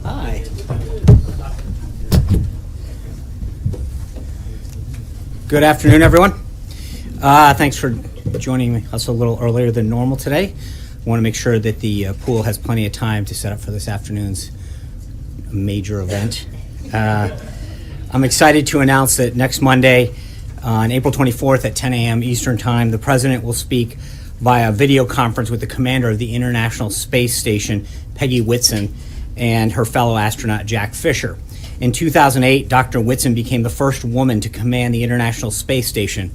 Hi. Good afternoon, everyone. Thanks for joining us a little earlier than normal today. I want to make sure that the pool has plenty of time to set up for this afternoon's major event. I'm excited to announce that next Monday, on April 24th at 10 a.m. Eastern Time, the President will speak via video conference with the commander of the International Space Station, Peggy Whitson, and her fellow astronaut, Jack Fisher. In 2008, Dr. Whitson became the first woman to command the International Space Station,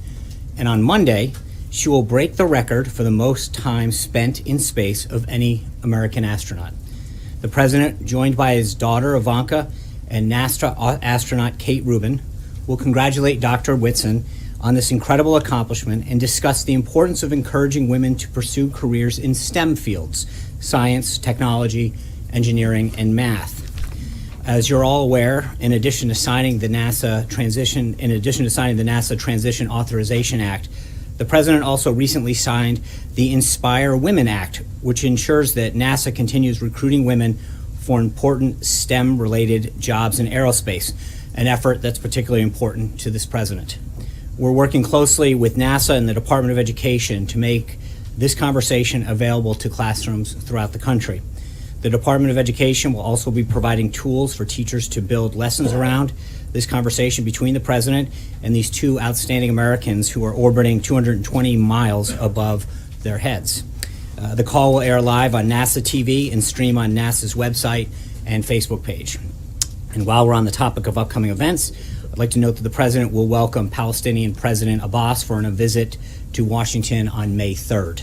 and on Monday, she will break the record for the most time spent in space of any American astronaut. The President, joined by his daughter, Ivanka, and NASA astronaut Kate Rubin, will congratulate Dr. Whitson on this incredible accomplishment and discuss the importance of encouraging women to pursue careers in STEM fields: science, technology, engineering, and math. As you're all aware, in addition to signing the NASA Transition Authorization Act, the President also recently signed the Inspire Women Act, which ensures that NASA continues recruiting women for important STEM-related jobs in aerospace, an effort that's particularly important to this President. We're working closely with NASA and the Department of Education to make this conversation available to classrooms throughout the country. The Department of Education will also be providing tools for teachers to build lessons around this conversation between the President and these two outstanding Americans who are orbiting 220 miles above their heads. The call will air live on NASA TV and stream on NASA's website and Facebook page. And while we're on the topic of upcoming events, I'd like to note that the President will welcome Palestinian President Abbas for a visit to Washington on May 3rd.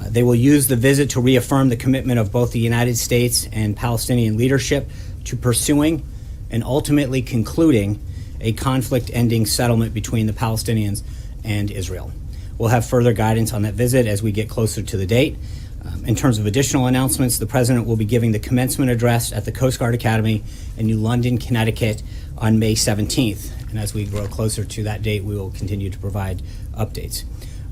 They will use the visit to reaffirm the commitment of both the United States and Palestinian leadership to pursuing and ultimately concluding a conflict-ending settlement between the Palestinians and Israel. We'll have further guidance on that visit as we get closer to the date. In terms of additional announcements, the President will be giving the commencement address at the Coast Guard Academy in New London, Connecticut on May 17th. And as we grow closer to that date, we will continue to provide updates.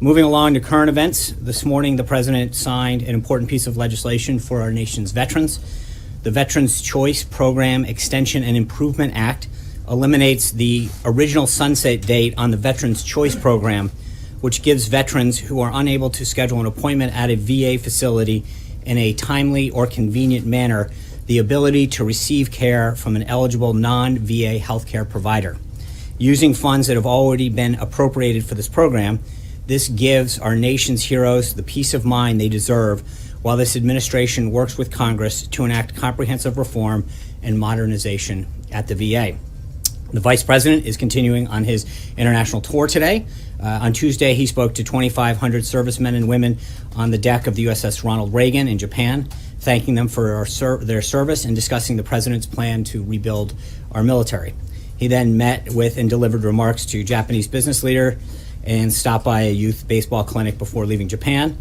Moving along to current events, this morning the President signed an important piece of legislation for our nation's veterans. The Veterans Choice Program Extension and Improvement Act eliminates the original sunset date on the Veterans Choice Program, which gives veterans who are unable to schedule an appointment at a VA facility in a timely or convenient manner the ability to receive care from an eligible non-VA healthcare provider. Using funds that have already been appropriated for this program, this gives our nation's heroes the peace of mind they deserve while this administration works with Congress to enact comprehensive reform and modernization at the VA. The Vice President is continuing on his international tour today. On Tuesday, he spoke to 2,500 servicemen and women on the deck of the USS Ronald Reagan in Japan, thanking them for their service and discussing the president's plan to rebuild our military. He then met with and delivered remarks to Japanese business leader and stopped by a youth baseball clinic before leaving Japan.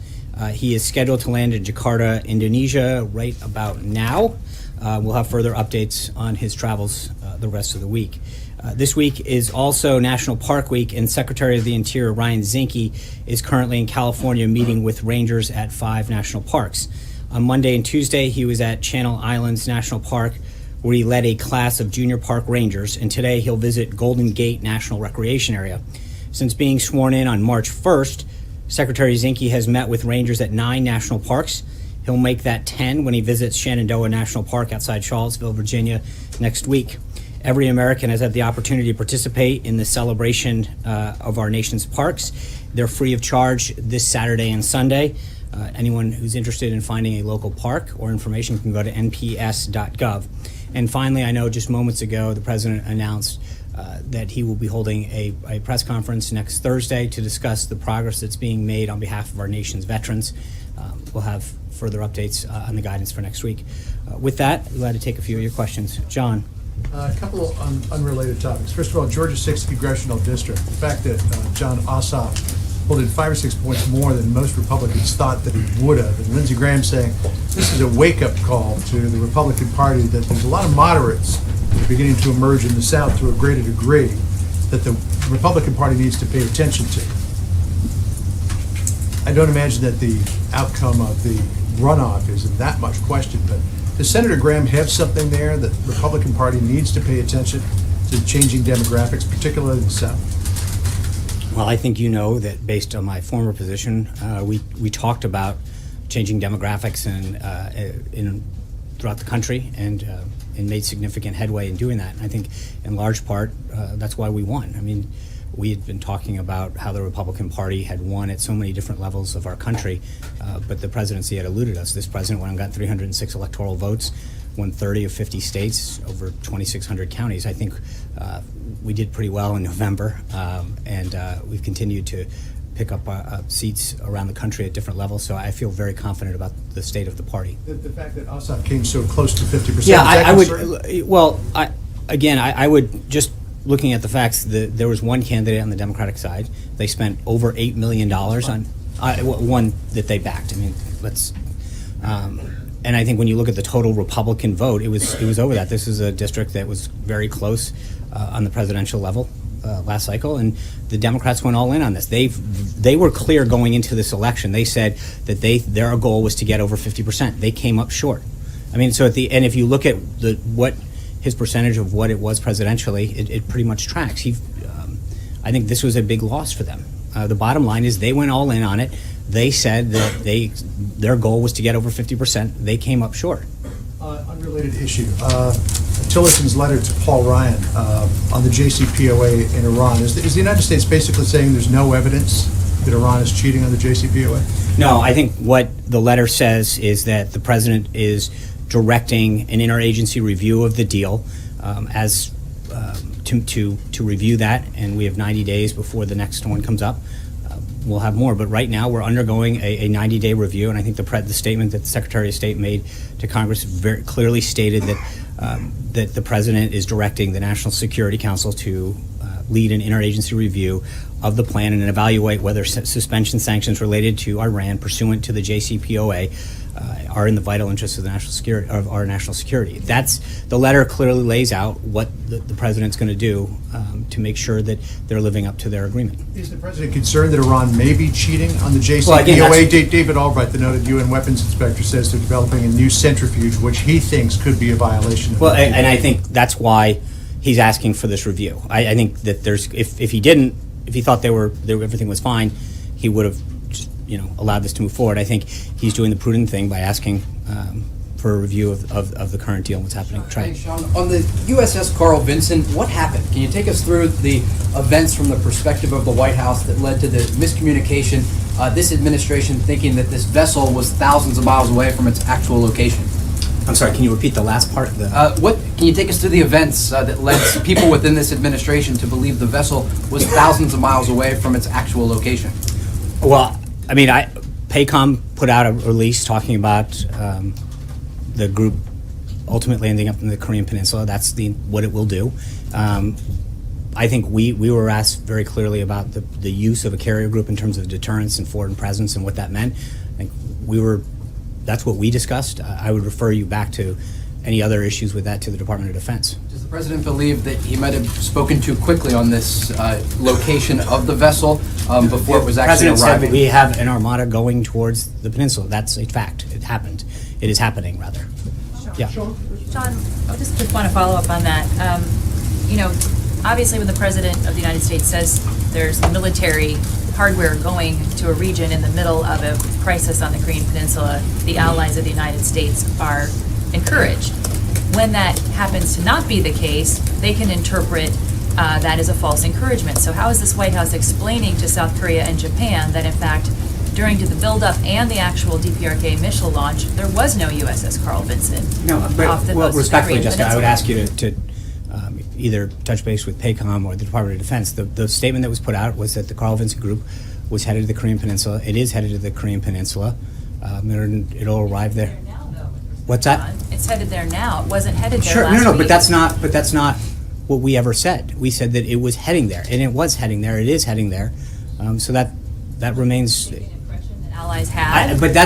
He is scheduled to land in Jakarta, Indonesia, right about now. We'll have further updates on his travels the rest of the week. This week is also National Park Week, and Secretary of the Interior Ryan Zinke is currently in California meeting with rangers at 5 national parks. On Monday and Tuesday, he was at Channel Islands National Park, where he led a class of junior park rangers, and today he'll visit Golden Gate National Recreation Area. Since being sworn in on March 1st, Secretary Zinke has met with rangers at 9 national parks. He'll make that 10 when he visits Shenandoah National Park outside Charlottesville, Virginia, next week. Every American has had the opportunity to participate in the celebration of our nation's parks. They're free of charge this Saturday and Sunday. Anyone who's interested in finding a local park or information can go to nps.gov. And finally, I know just moments ago the president announced that he will be holding a press conference next Thursday to discuss the progress that's being made on behalf of our nation's veterans. We'll have further updates on the guidance for next week. With that, I'm glad to take a few of your questions. John. A couple of unrelated topics. First of all, Georgia 6th Congressional District. The fact that John Ossoff pulled in 5 or 6 points more than most Republicans thought that he would have. And Lindsey Graham saying this is a wake-up call to the Republican Party, that there's a lot of moderates beginning to emerge in the South to a greater degree that the Republican Party needs to pay attention to. I don't imagine that the outcome of the runoff is in that much question, but does Senator Graham have something there that the Republican Party needs to pay attention to changing demographics, particularly in the South? Well, I think you know that based on my former position, we talked about changing demographics throughout the country and made significant headway in doing that. And I think in large part, that's why we won. I mean, we had been talking about how the Republican Party had won at so many different levels of our country, but the presidency had eluded us. This president went and got 306 electoral votes, won 30 of 50 states, over 2,600 counties. I think we did pretty well in November, and we've continued to pick up seats around the country at different levels. So I feel very confident about the state of the party. The fact that Ossoff came so close to 50%. Yeah, I would. Well, I would just. Looking at the facts, there was one candidate on the Democratic side. They spent over $8 million on one that they backed. I mean, and I think when you look at the total Republican vote, it was over that. This is a district that was very close on the presidential level last cycle, and the Democrats went all in on this. They were clear going into this election. They said that their goal was to get over 50%. They came up short. I mean, so at the end, if you look at what his percentage of what it was presidentially, it pretty much tracks. I think this was a big loss for them. The bottom line is they went all in on it. They said that their goal was to get over 50%. They came up short. Unrelated issue. Tillerson's letter to Paul Ryan on the JCPOA in Iran. Is the United States basically saying there's no evidence that Iran is cheating on the JCPOA? No, I think what the letter says is that the president is directing an interagency review of the deal to review that, and we have 90 days before the next one comes up. We'll have more, but right now we're undergoing a 90-day review, and I think the statement that the Secretary of State made to Congress very clearly stated that the president is directing the National Security Council to lead an interagency review of the plan and evaluate whether suspension sanctions related to Iran pursuant to the JCPOA are in the vital interests of the national security, of our national security. The letter clearly lays out what the president's going to do to make sure that they're living up to their agreement. Is the president concerned that Iran may be cheating on the JCPOA? Well, again, David Albright, the noted UN weapons inspector, says they're developing a new centrifuge, which he thinks could be a violation of the and I think that's why he's asking for this review. I think that if he thought everything was fine, he would have allowed this to move forward. I think he's doing the prudent thing by asking for a review of the current deal and what's happening. Thanks, Sean. On the USS Carl Vinson, what happened? Can you take us through the events from the perspective of the White House that led to the miscommunication, this administration thinking that this vessel was thousands of miles away from its actual location? I'm sorry, can you repeat the last part of the... Can you take us through the events that led people within this administration to believe the vessel was thousands of miles away from its actual location? Well, I mean, PACOM put out a release talking about the group ultimately ending up in the Korean Peninsula. That's what it will do. I think we were asked very clearly about the use of a carrier group in terms of deterrence and foreign presence and what that meant. I think that's what we discussed. I would refer you back to any other issues with that to the Department of Defense. Does the president believe that he might have spoken too quickly on this location of the vessel before it was actually President arriving? said we have an armada going towards the peninsula. That's a fact. It happened. It is happening, rather. Yeah. John, I just want to follow up on that. Obviously when the President of the United States says there's military hardware going to a region in the middle of a crisis on the Korean Peninsula, the allies of the United States are encouraged. When that happens to not be the case, they can interpret that as a false encouragement. So how is this White House explaining to South Korea and Japan that in fact during the buildup and the actual DPRK missile launch, there was no USS Carl Vinson off the coast of respectfully, Korean Jessica, I would Peninsula? ask you to either touch base with PACOM or the Department of Defense. The statement that was put out was that the Carl Vinson group was headed to the Korean Peninsula. It is headed to the Korean Peninsula. It'll arrive there. What's that? It's headed there now. It wasn't headed there Sure, last no, week. but that's not what we ever said. We said that it was heading there, and it was heading there. It is heading there. So that remains. An impression that allies had. But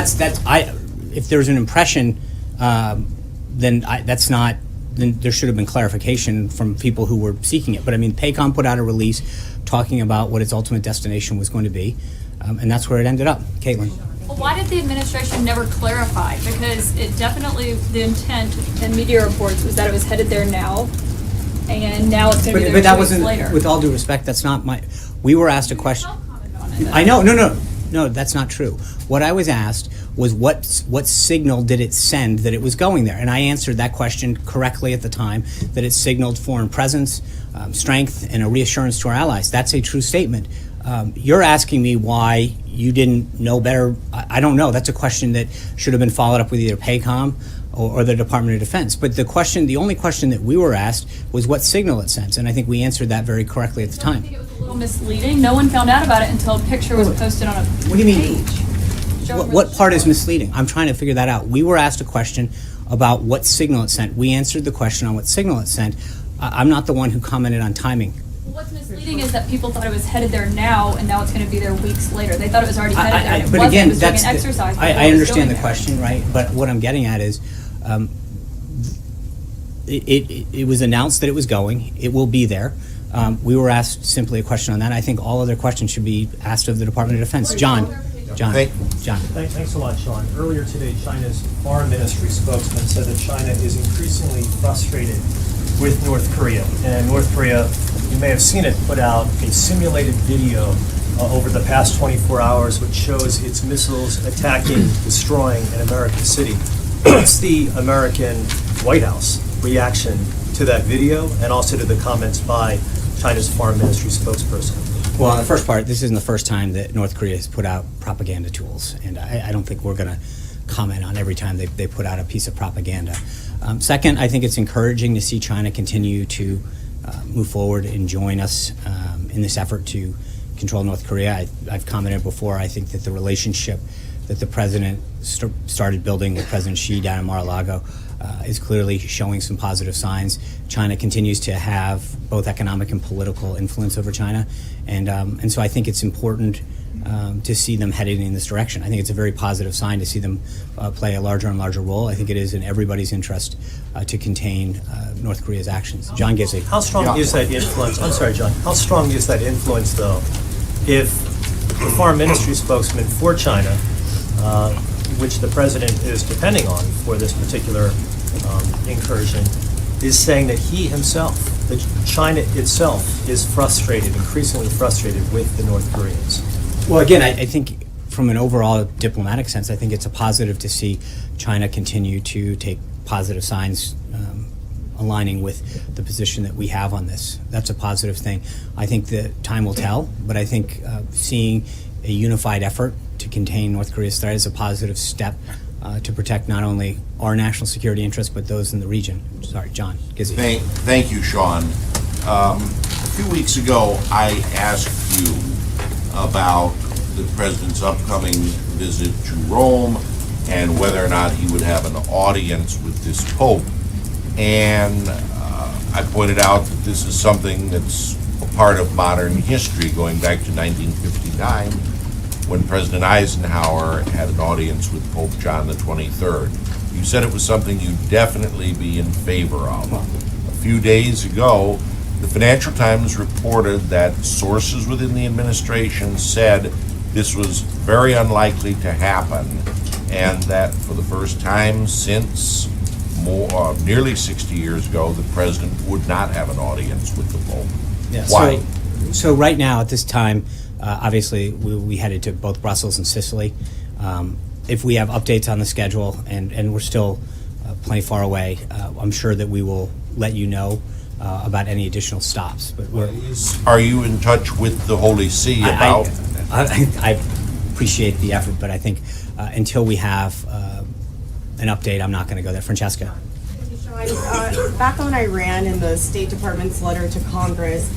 if there's an impression, then that's not. Then there should have been clarification from people who were seeking it. But I mean, PACOM put out a release talking about what its ultimate destination was going to be, and that's where it ended up. Caitlin. Well, why did the administration never clarify? Because it definitely, the intent in media reports was that it was headed there now, and now it's going to be there But that 2 weeks wasn't. later. With all due respect, that's not my. We were asked a question. Don't comment on it, I know. No, that's not true. What I was asked was what signal did it send that it was going there? And I answered that question correctly at the time, that it signaled foreign presence, strength, and a reassurance to our allies. That's a true statement. You're asking me why you didn't know better. I don't know. That's a question that should have been followed up with either PACOM or the Department of Defense. But the only question that we were asked was what signal it sends, and I think we answered that very correctly at the I time. think it was a little misleading. No one found out about it until a picture was posted on a What do you mean? page. Showing What where part the is ship was. misleading? I'm trying to figure that out. We were asked a question about what signal it sent. We answered the question on what signal it sent. I'm not the one who commented on timing. Well, what's misleading is that people thought it was headed there now, and now it's going to be there weeks later. They thought it was already headed there. And it But wasn't. again, It was doing that's an exercise. before I it was understand going the there. question, right? But what I'm getting at is, it was announced that it was going. It will be there. We were asked simply a question on that. I think all other questions should be asked of the Department of Defense. John. Thanks a lot, Sean. Earlier today, China's foreign ministry spokesman said that China is increasingly frustrated with North Korea. And North Korea, you may have seen it, put out a simulated video over the past 24 hours, which shows its missiles attacking, destroying an American city. What's the American White House reaction to that video and also to the comments by China's foreign ministry spokesperson? Well, the first part, this isn't the first time that North Korea has put out propaganda tools, and I don't think we're going to comment on every time they put out a piece of propaganda. Second, I think it's encouraging to see China continue to move forward and join us in this effort to control North Korea. I've commented before, I think that the relationship that the president started building with President Xi down in Mar-a-Lago is clearly showing some positive signs. China continues to have both economic and political influence over China, and so I think it's important to see them heading in this direction. I think it's a very positive sign to see them play a larger and larger role. I think it is in everybody's interest to contain North Korea's actions. John Gizzi. How strong is that influence? I'm sorry, John. How strong is that influence, though, if the foreign ministry spokesman for China, which the president is depending on for this particular incursion, is saying that he himself, that China itself, is frustrated, increasingly frustrated with the North Koreans? Well, again, I think from an overall diplomatic sense, I think it's a positive to see China continue to take positive signs aligning with the position that we have on this. That's a positive thing. I think the time will tell, but I think seeing a unified effort to contain North Korea's threat is a positive step to protect not only our national security interests, but those in the region. Sorry, John. Gizzy. Thank you, Sean. A few weeks ago, I asked you about the president's upcoming visit to Rome and whether or not he would have an audience with this Pope. And I pointed out that this is something that's a part of modern history, going back to 1959, when President Eisenhower had an audience with Pope John the 23rd. You said it was something you'd definitely be in favor of. A few days ago, the Financial Times reported that sources within the administration said this was very unlikely to happen, and that for the first time since nearly 60 years ago, the president would not have an audience with the Pope. Yeah, Why? So right now, at this time, obviously, we headed to both Brussels and Sicily. If we have updates on the schedule, and we're still plenty far away, I'm sure that we will let you know about any additional stops. But Are you in touch with the Holy See about? I appreciate the effort, but I think until we have an update, I'm not going to go there. Francesca. Back on Iran and the State Department's letter to Congress,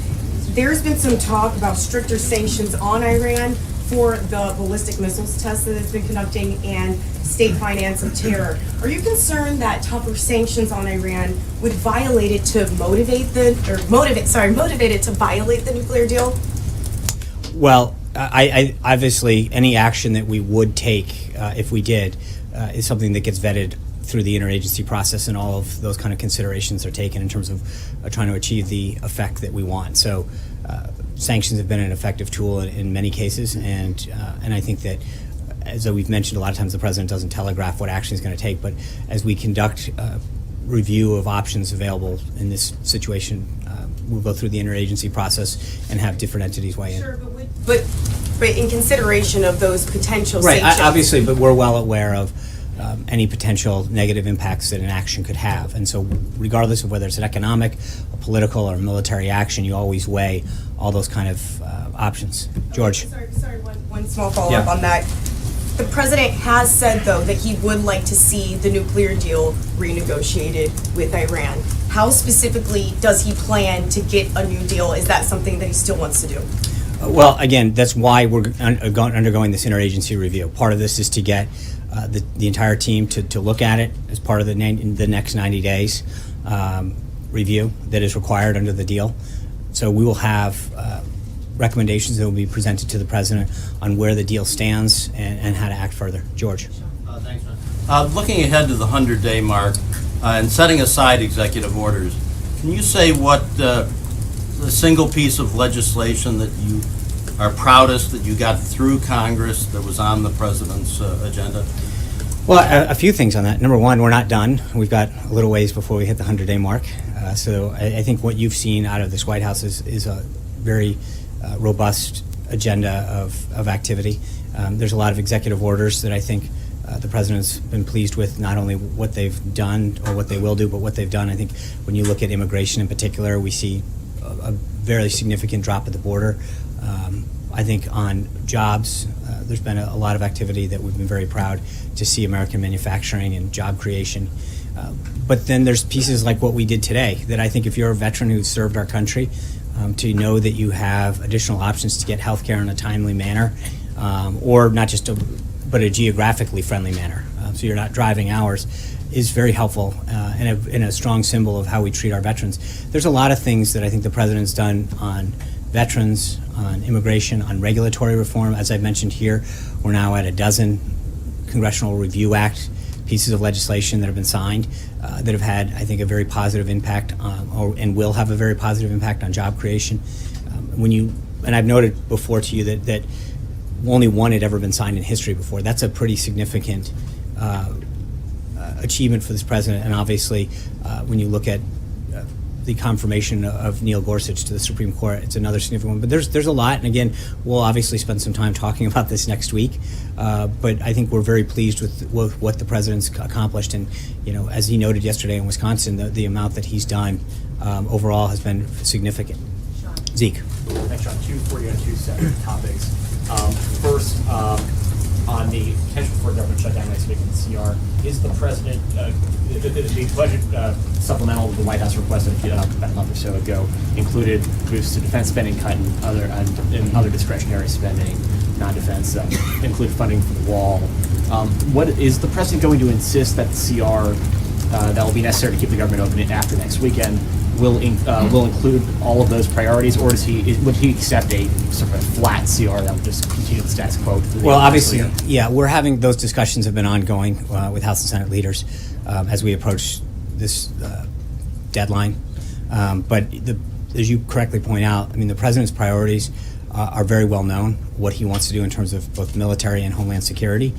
there's been some talk about stricter sanctions on Iran for the ballistic missiles test that it's been conducting and state finance of terror. Are you concerned that tougher sanctions on Iran would motivate it to violate the nuclear deal? Well, I obviously any action that we would take if we did is something that gets vetted through the interagency process, and all of those kind of considerations are taken in terms of trying to achieve the effect that we want. So sanctions have been an effective tool in many cases, and I think that, as we've mentioned, a lot of times the president doesn't telegraph what action he's going to take, but as we conduct review of options available in this situation, we'll go through the interagency process and have different entities weigh in. Sure, but in consideration of those potential Right, sanctions. obviously, but we're well aware of any potential negative impacts that an action could have. And so regardless of whether it's an economic, a political, or military action, you always weigh all those kind of options. George? Sorry, one small follow-up on that. The president has said, though, that he would like to see the nuclear deal renegotiated with Iran. How specifically does he plan to get a new deal? Is that something that he still wants to do? Well, again, that's why we're undergoing this interagency review. Part of this is to get the entire team to look at it as part of the next 90 days review that is required under the deal. So we will have recommendations that will be presented to the president on where the deal stands and how to act further. George. Thanks, man. Looking ahead to the 100-day mark and setting aside executive orders, can you say what the single piece of legislation that you are proudest that you got through Congress that was on the president's agenda? Well, a few things on that. Number one, we're not done. We've got a little ways before we hit the 100-day mark. So I think what you've seen out of this White House is a very robust agenda of activity. There's a lot of executive orders that I think the president's been pleased with, not only what they've done or what they will do, but what they've done. I think when you look at immigration in particular, we see a very significant drop at the border. I think on jobs, there's been a lot of activity that we've been very proud to see American manufacturing and job creation. But then there's pieces like what we did today that I think if you're a veteran who's served our country, to know that you have additional options to get health care in a timely manner, or not just but a geographically friendly manner, so you're not driving hours, is very helpful and a strong symbol of how we treat our veterans. There's a lot of things that I think the president's done on veterans, on immigration, on regulatory reform. As I mentioned here, we're now at a dozen Congressional Review Act pieces of legislation that have been signed that have had, I think, a very positive impact and will have a very positive impact on job creation. And I've noted before to you that only one had ever been signed in history before. That's a pretty significant achievement for this president, and obviously when you look at the confirmation of Neil Gorsuch to the Supreme Court, it's another significant one. But there's a lot, and again, we'll obviously spend some time talking about this next week. But I think we're very pleased with what the president's accomplished, and as he noted yesterday in Wisconsin, the amount that he's done overall has been significant. Zeke. Thanks, John. Two for you on two separate topics. First, on the potential for a government shutdown next week in the CR. Is the president, the budget supplemental that the White House requested about a month or so ago included boosts to defense spending cut and other discretionary spending, non-defense, include funding for the wall. What is the president going to insist that the CR that will be necessary to keep the government open after next weekend will include all of those priorities, or would he accept a sort of a flat CR that would just continue the status quo? Well, obviously, yeah, we're having those discussions have been ongoing with House and Senate leaders as we approach this deadline. But as you correctly point out, I mean, the president's priorities are very well known. What he wants to do in terms of both military and homeland security.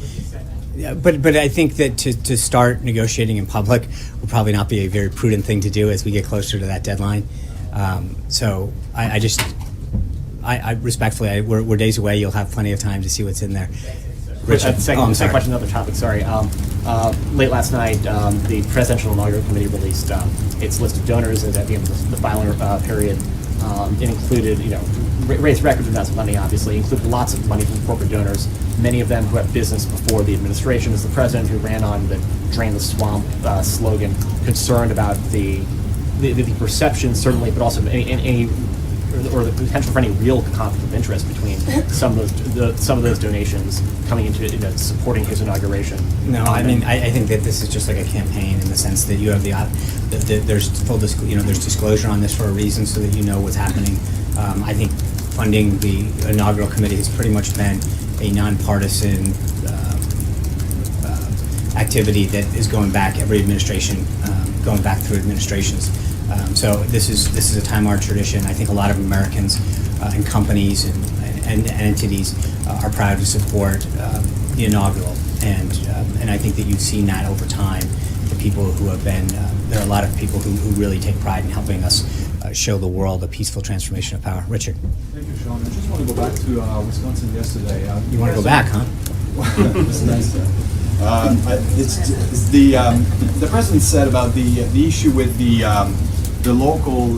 Yeah, but I think that to start negotiating in public would probably not be a very prudent thing to do as we get closer to that deadline. So I respectfully, we're days away. You'll have plenty of time to see what's in there. Richard, second question, another topic, sorry. Late last night, the Presidential Inaugural Committee released its list of donors at the end of the filing period. It included, raised record amounts of money, obviously, included lots of money from corporate donors, many of them who have business before the administration. As the president who ran on the Drain the Swamp slogan, concerned about the perception, certainly, but also any or the potential for any real conflict of interest between some of those donations coming into supporting his inauguration. No, I mean I think that this is just like a campaign in the sense that you have there's full there's disclosure on this for a reason so that you know what's happening. I think funding the inaugural committee has pretty much been a nonpartisan activity that is going back every administration, going back through administrations. So this is a time-honored tradition. I think a lot of Americans and companies and entities are proud to support the inaugural, and I think that you've seen that over time. The people who have been there are a lot of people who really take pride in helping us show the world a peaceful transformation of power. Richard. Thank you, Sean. I just want to go back to Wisconsin yesterday. You want to go back, huh? That's nice. The president said about the issue with the local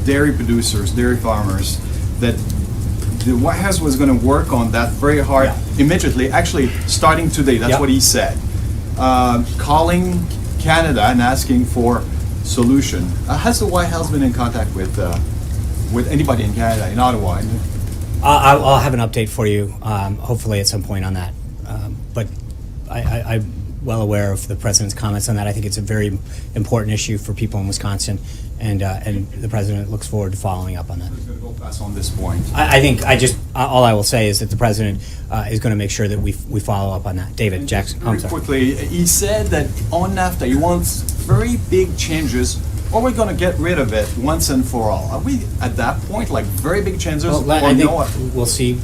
dairy producers, dairy farmers, that the White House was going to work on that very hard immediately, actually starting today. That's what he said. Calling Canada and asking for solution. Has the White House been in contact with anybody in Canada, in Ottawa? I'll have an update for you, hopefully at some point on that. But I'm well aware of the president's comments on that. I think it's a very important issue for people in Wisconsin, and the president looks forward to following up on that. Who's going to go fast on this point? I think all I will say is that the president is going to make sure that we follow up on that. David Jackson. Very quickly, he said that on NAFTA he wants very big changes, or we're going to get rid of it once and for all. Are we at that point, like very big changes? Well, I think we'll see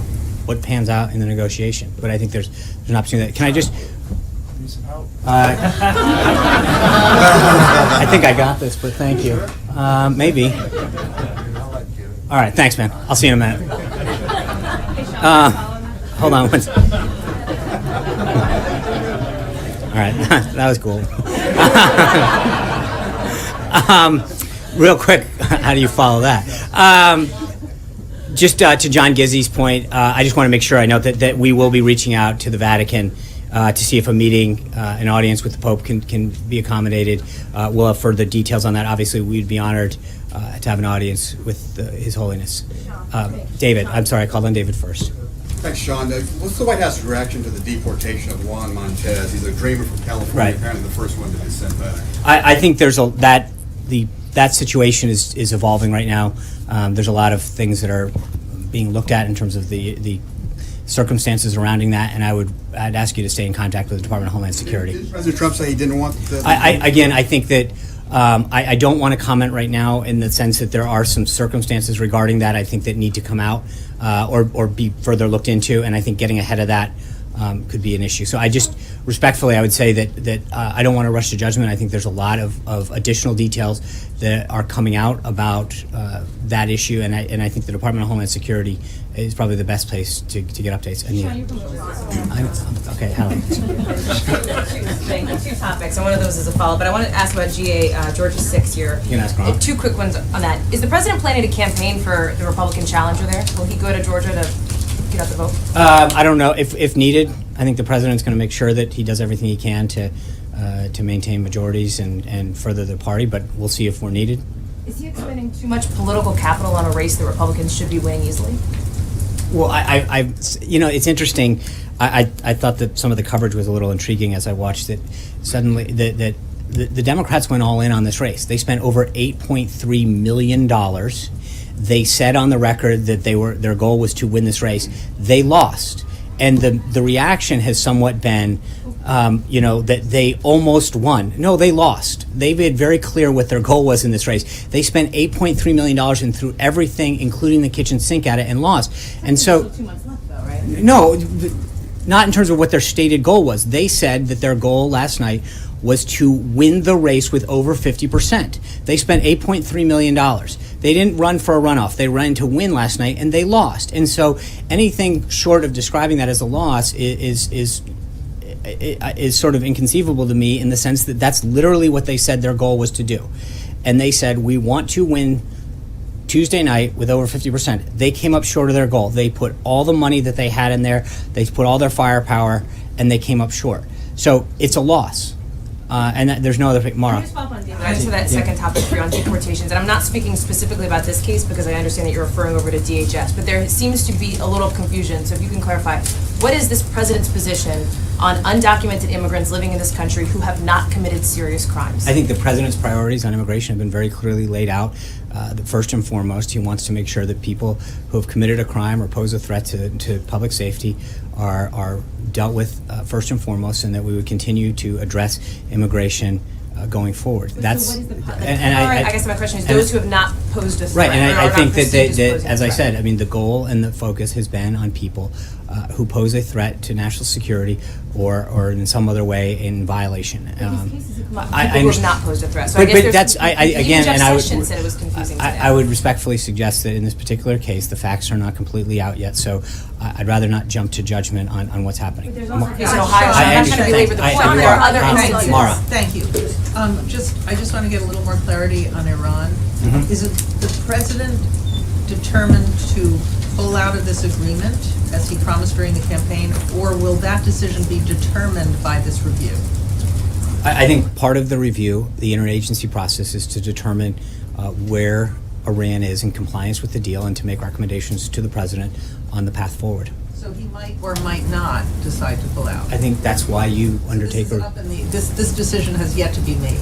what pans out in the negotiation, but I think there's an opportunity. Can I just? I think I got this, but thank you. Maybe. All right, thanks, man. I'll see you in a minute. Hold on one second. All right, that was cool. Real quick, how do you follow that? Just to John Gizzi's point, I just want to make sure I note that we will be reaching out to the Vatican to see if a meeting, an audience with the Pope can be accommodated. We'll have further details on that. Obviously, we'd be honored to have an audience with His Holiness. David, I'm sorry, I called on David first. Thanks, Sean. What's the White House's reaction to the deportation of Juan Montez? He's a dreamer from California, apparently the first one to be sent back. I think there's that situation is evolving right now. There's a lot of things that are being looked at in terms of the circumstances surrounding that, and I'd ask you to stay in contact with the Department of Homeland Security. Did President Trump say he didn't want the... I think that I don't want to comment right now in the sense that there are some circumstances regarding that I think that need to come out or be further looked into, and I think getting ahead of that could be an issue. So I just respectfully, I would say that I don't want to rush to judgment. I think there's a lot of additional details that are coming out about that issue, and I think the Department of Homeland Security is probably the best place to get updates. Okay, Hallie. Two topics, and one of those is a follow-up, but I want to ask about Georgia's 6th year. You can ask Ron. Two quick ones on that. Is the president planning to campaign for the Republican challenger there? Will he go to Georgia to get out the vote? I don't know if needed. I think the president's going to make sure that he does everything he can to maintain majorities and further the party, but we'll see if we're needed. Is he expending too much political capital on a race that Republicans should be winning easily? Well, it's interesting. I thought that some of the coverage was a little intriguing as I watched it. Suddenly, that the Democrats went all in on this race. They spent over $8.3 million. They said on the record that their goal was to win this race. They lost, and the reaction has somewhat been, that they almost won. No, they lost. They made very clear what their goal was in this race. They spent $8.3 million and threw everything, including the kitchen sink, at it and lost. And so, 2 months left, though, right? no, not in terms of what their stated goal was. They said that their goal last night was to win the race with over 50%. They spent $8.3 million. They didn't run for a runoff. They ran to win last night, and they lost. And so anything short of describing that as a loss is sort of inconceivable to me, in the sense that that's literally what they said their goal was to do. And they said, we want to win Tuesday night with over 50%. They came up short of their goal. They put all the money that they had in there, they put all their firepower, and they came up short. So it's a loss. There's no other. Mara. To that second topic for you on deportations, and I'm not speaking specifically about this case because I understand that you're referring over to DHS, but there seems to be a little confusion, so if you can clarify, what is this president's position on undocumented immigrants living in this country who have not committed serious crimes? I think the president's priorities on immigration have been very clearly laid out. First and foremost, he wants to make sure that people who have committed a crime or pose a threat to public safety are dealt with first and foremost, and that we would continue to address immigration going forward. That's I guess my question is those who have not posed a threat. Right, and I think that, as I threat. said, I mean, the goal and the focus has been on people who pose a threat to national security or in some other way in violation. These cases have come up. People who have not posed a threat. So I guess but that's again, and I would said it was confusing today. I would respectfully suggest that in this particular case, the facts are not completely out yet. So I'd rather not jump to judgment on what's happening. There's also a case in Ohio. I'm not trying to belabor the point. There are other instances. Mara. Thank you. I just want to get a little more clarity on Iran. Mm-hmm. Is it the president determined to pull out of this agreement, as he promised during the campaign, or will that decision be determined by this review? I think part of the review, the interagency process, is to determine where Iran is in compliance with the deal and to make recommendations to the president on the path forward. So he might or might not decide to pull out. I think that's why you undertake This decision has yet to be made.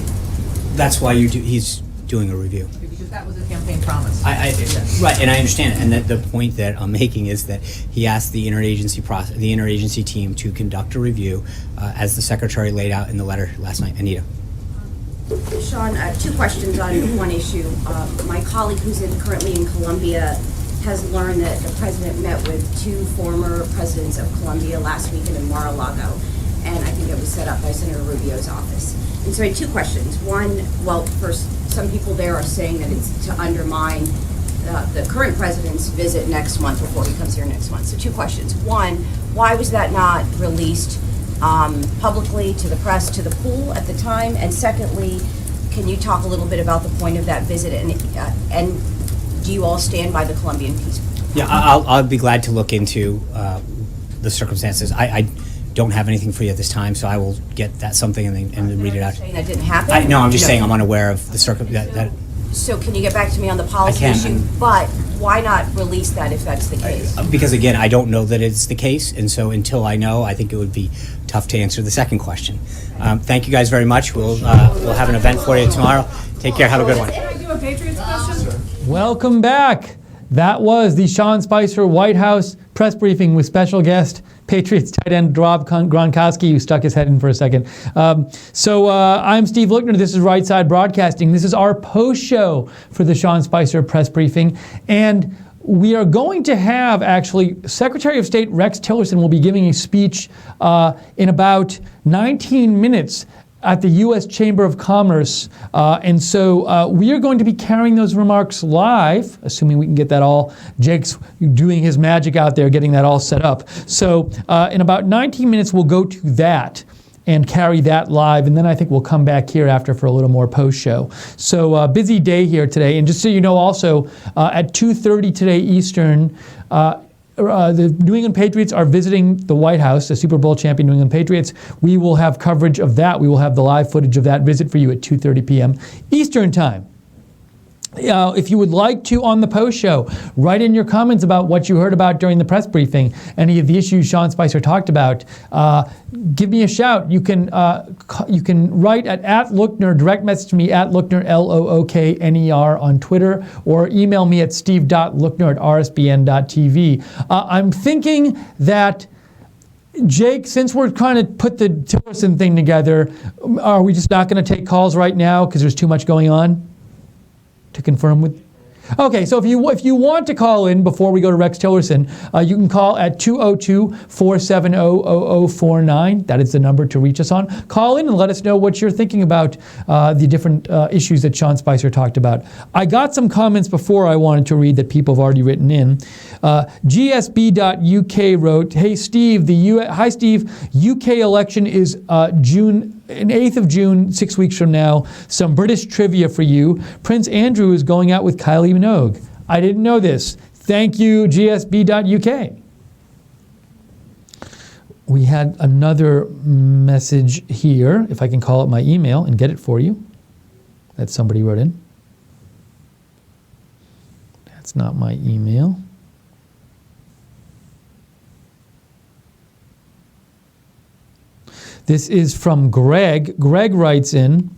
That's why he's doing a review. Because that was a campaign promise. Right, and I understand it. And that the point that I'm making is that he asked the interagency team to conduct a review, as the secretary laid out in the letter last night. Anita. Sean, two questions on one issue. My colleague who's currently in Colombia has learned that the president met with two former presidents of Colombia last week in Mar-a-Lago, and I think it was set up by Senator Rubio's office. And so I had two questions. One, well, first, some people there are saying that it's to undermine the current president's visit next month before he comes here next month. So two questions. One, why was that not released publicly to the press, to the pool at the time? And secondly, can you talk a little bit about the point of that visit, and do you all stand by the Colombian peace? Yeah, I'll be glad to look into the circumstances. I don't have anything for you at this time, so I will get that something and then read it out. Saying that didn't happen? No, I'm just saying I'm unaware of the circumstances. So can you get back to me on the policy issue? But why not release that if that's the case? Because again, I don't know that it's the case, and so until I know, I think it would be tough to answer the second question. Thank you guys very much. We'll have an event for you tomorrow. Take care. Have a good one. Can I do a Patriots question? Welcome back. That was the Sean Spicer White House press briefing with special guest Patriots tight end Rob Gronkowski, who stuck his head in for a second. I'm Steve Lookner. This is Right Side Broadcasting. This is our post show for the Sean Spicer press briefing. And we are going to have, actually, Secretary of State Rex Tillerson will be giving a speech in about 19 minutes at the U.S. Chamber of Commerce. And so we are going to be carrying those remarks live, assuming we can get that all. Jake's doing his magic out there, getting that all set up. So in about 19 minutes, we'll go to that and carry that live. And then I think we'll come back here after for a little more post-show. So busy day here today. And just so you know also, at 2:30 today Eastern, the New England Patriots are visiting the White House, the Super Bowl champion New England Patriots. We will have coverage of that. We will have the live footage of that visit for you at 2:30 p.m. Eastern Time. If you would like to, on the post show, write in your comments about what you heard about during the press briefing, any of the issues Sean Spicer talked about. Give me a shout. You can write at @Lookner, direct message me at Lookner, Lookner on Twitter, or email me at steve.lookner@rsbn.tv. I'm thinking that, Jake, since we're trying to put the Tillerson thing together, are we just not going to take calls right now because there's too much going on? To confirm with. Okay, so if you want to call in before we go to Rex Tillerson, you can call at 202-470-0049. That is the number to reach us on. Call in and let us know what you're thinking about the different issues that Sean Spicer talked about. I got some comments before I wanted to read that people have already written in. GSB.UK wrote, "Hey Steve, hi Steve, UK election is June 8th of June, 6 weeks from now. Some British trivia for you. Prince Andrew is going out with Kylie Minogue. I didn't know this. Thank you, GSB.UK. We had another message here, if I can call it my email and get it for you, that somebody wrote in. That's not my email. This is from Greg. Greg writes in.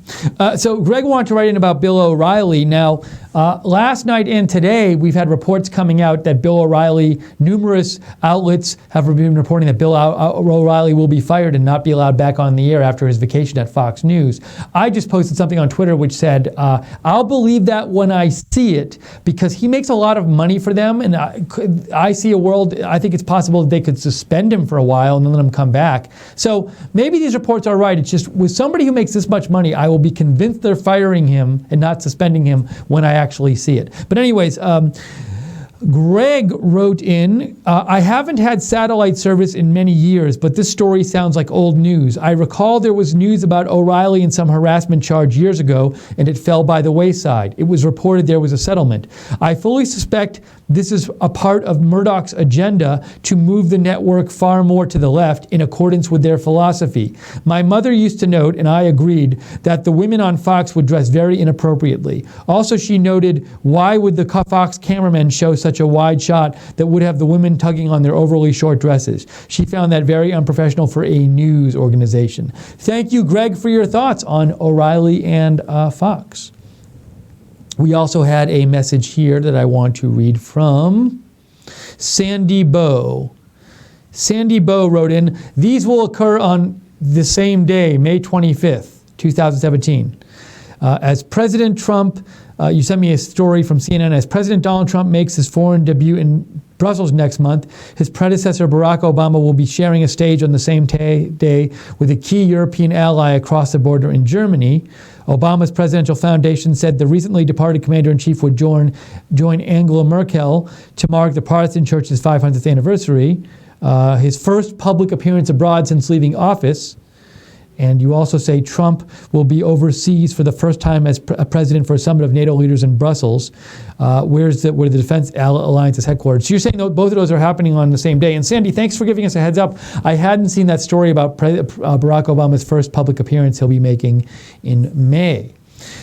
So Greg wanted to write in about Bill O'Reilly. Now, last night and today, we've had reports coming out that Bill O'Reilly, numerous outlets have been reporting that Bill O'Reilly will be fired and not be allowed back on the air after his vacation at Fox News. I just posted something on Twitter which said, I'll believe that when I see it, because he makes a lot of money for them, and I see a world, I think it's possible that they could suspend him for a while and then let him come back. So maybe these reports are right. It's just with somebody who makes this much money, I will be convinced they're firing him and not suspending him when I actually see it. But anyways, Greg wrote in, I haven't had satellite service in many years, but this story sounds like old news. I recall there was news about O'Reilly and some harassment charge years ago, and it fell by the wayside. It was reported there was a settlement. I fully suspect this is a part of Murdoch's agenda to move the network far more to the left in accordance with their philosophy. My mother used to note, and I agreed, that the women on Fox would dress very inappropriately. Also, she noted, why would the Fox cameramen show such a wide shot that would have the women tugging on their overly short dresses? She found that very unprofessional for a news organization. Thank you, Greg, for your thoughts on O'Reilly and Fox. We also had a message here that I want to read from Sandy Bowe. Sandy Bowe wrote in, these will occur on the same day, May 25th, 2017. As President Trump, you sent me a story from CNN, as President Donald Trump makes his foreign debut in Brussels next month, his predecessor Barack Obama will be sharing a stage on the same day with a key European ally across the border in Germany. Obama's presidential foundation said the recently departed commander-in-chief would join Angela Merkel to mark the Protestant Church's 500th anniversary, his first public appearance abroad since leaving office. And you also say Trump will be overseas for the first time as president for a summit of NATO leaders in Brussels, where the Defense Alliance is headquartered. So you're saying that both of those are happening on the same day. And Sandy, thanks for giving us a heads up. I hadn't seen that story about Barack Obama's first public appearance he'll be making in May.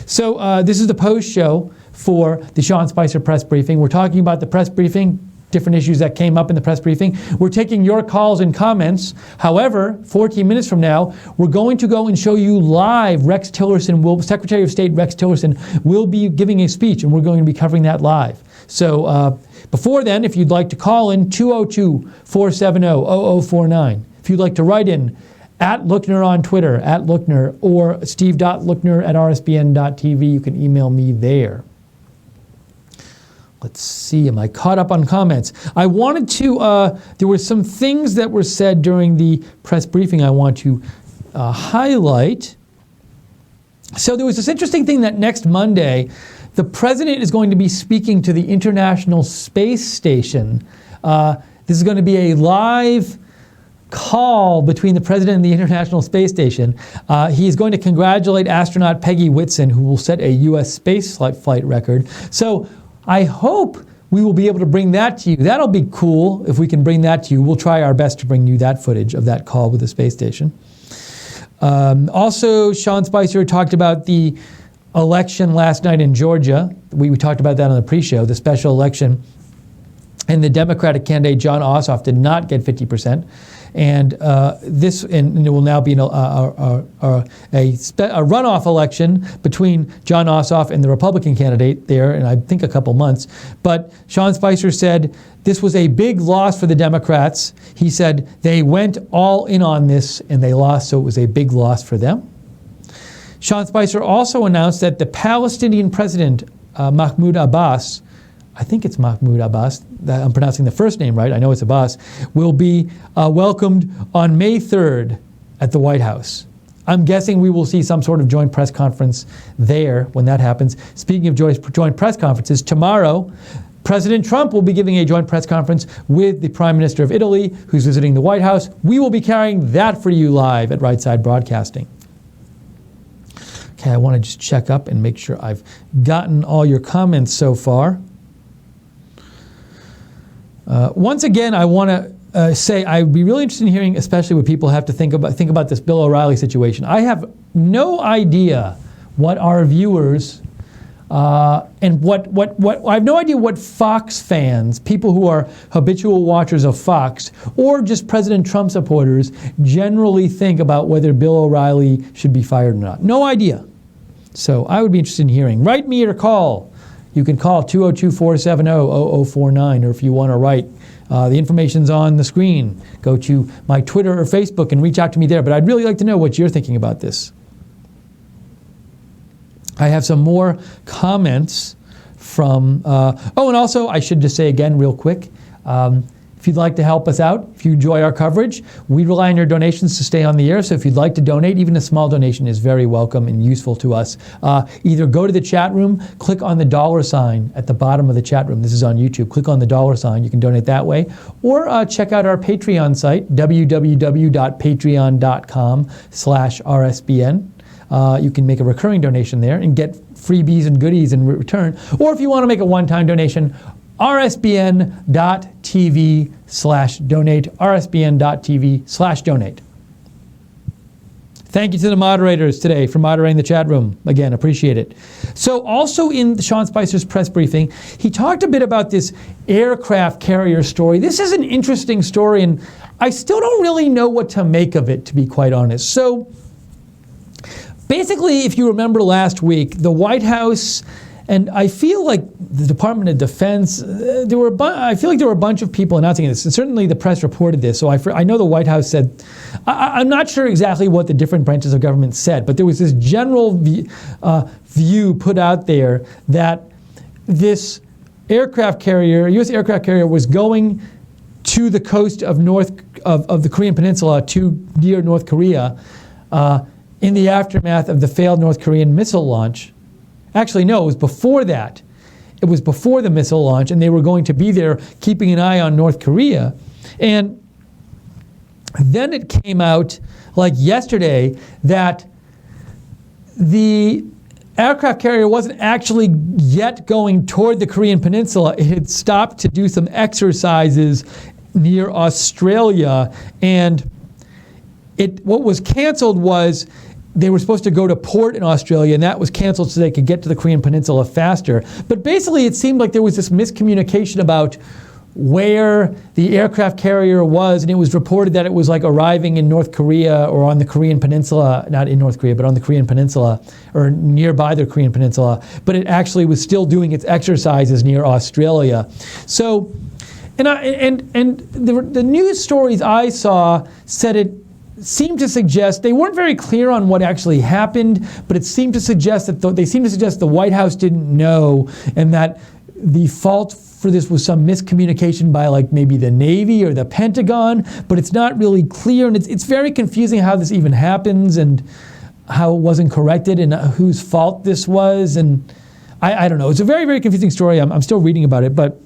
So this is the post show for the Sean Spicer press briefing. We're talking about the press briefing, different issues that came up in the press briefing. We're taking your calls and comments. However, 14 minutes from now, we're going to go and show you live Secretary of State Rex Tillerson will be giving a speech, and we're going to be covering that live. So before then, if you'd like to call in, 202-470-0049. If you'd like to write in, at Lookner on Twitter, at Lookner, or steve.lookner@rsbn.tv, you can email me there. Let's see, am I caught up on comments? I wanted to, there were some things that were said during the press briefing I want to highlight. So there was this interesting thing that next Monday, the president is going to be speaking to the International Space Station. This is going to be a live call between the president and the International Space Station. He is going to congratulate astronaut Peggy Whitson, who will set a U.S. space flight record. So I hope we will be able to bring that to you. That'll be cool if we can bring that to you. We'll try our best to bring you that footage of that call with the space station. Also, Sean Spicer talked about the election last night in Georgia. We talked about that on the pre-show, the special election. And the Democratic candidate, John Ossoff, did not get 50%. And and it will now be a runoff election between John Ossoff and the Republican candidate there in, I think, a couple months. But Sean Spicer said this was a big loss for the Democrats. He said they went all in on this and they lost, so it was a big loss for them. Sean Spicer also announced that the Palestinian president, Mahmoud Abbas, I think it's Mahmoud Abbas, I'm pronouncing the first name right, I know it's Abbas, will be welcomed on May 3rd at the White House. I'm guessing we will see some sort of joint press conference there when that happens. Speaking of joint press conferences, tomorrow, President Trump will be giving a joint press conference with the Prime Minister of Italy, who's visiting the White House. We will be carrying that for you live at Right Side Broadcasting. Okay, I want to just check up and make sure I've gotten all your comments so far. Once again, I want to say I'd be really interested in hearing, especially what people have to think about this Bill O'Reilly situation. I have no idea what our viewers and what I have no idea what Fox fans, people who are habitual watchers of Fox, or just President Trump supporters, generally think about whether Bill O'Reilly should be fired or not. No idea. So I would be interested in hearing. Write me or call. You can call 202-470-0049, or if you want to write, the information's on the screen. Go to my Twitter or Facebook and reach out to me there. But I'd really like to know what you're thinking about this. I have some more comments from... and also, I should just say again real quick, if you'd like to help us out, if you enjoy our coverage, we rely on your donations to stay on the air. So if you'd like to donate, even a small donation is very welcome and useful to us. Either go to the chat room, click on the $sign at the bottom of the chat room. This is on YouTube. Click on the $sign. You can donate that way. Or check out our Patreon site, www.patreon.com/RSBN. You can make a recurring donation there and get freebies and goodies in return. Or if you want to make a one-time donation, rsbn.tv/donate, rsbn.tv/donate. Thank you to the moderators today for moderating the chat room. Again, appreciate it. So also in Sean Spicer's press briefing, he talked a bit about this aircraft carrier story. This is an interesting story, and I still don't really know what to make of it, to be quite honest. So basically, if you remember last week, the White House, and I feel like the Department of Defense, I feel like there were a bunch of people announcing this, and certainly the press reported this, so I know the White House said, I'm not sure exactly what the different branches of government said, but there was this general view put out there that this aircraft carrier, U.S. aircraft carrier, was going to the coast of the Korean Peninsula near North Korea in the aftermath of the failed North Korean missile launch. Actually, no, it was before that. It was before the missile launch, and they were going to be there keeping an eye on North Korea. And then it came out, like yesterday, that the aircraft carrier wasn't actually yet going toward the Korean Peninsula. It had stopped to do some exercises near Australia, and what was canceled was they were supposed to go to port in Australia, and that was canceled so they could get to the Korean Peninsula faster. But basically, it seemed like there was this miscommunication about where the aircraft carrier was, and it was reported that it was like arriving in North Korea or on the Korean Peninsula, not in North Korea, but on the Korean Peninsula, or nearby the Korean Peninsula, but it actually was still doing its exercises near Australia. So, the news stories I saw said it seemed to suggest, they weren't very clear on what actually happened, but it seemed to suggest that the White House didn't know, and that the fault for this was some miscommunication by like maybe the Navy or the Pentagon, but it's not really clear, and it's very confusing how this even happens and how it wasn't corrected and whose fault this was, and I don't know. It's a very, very confusing story. I'm still reading about it, but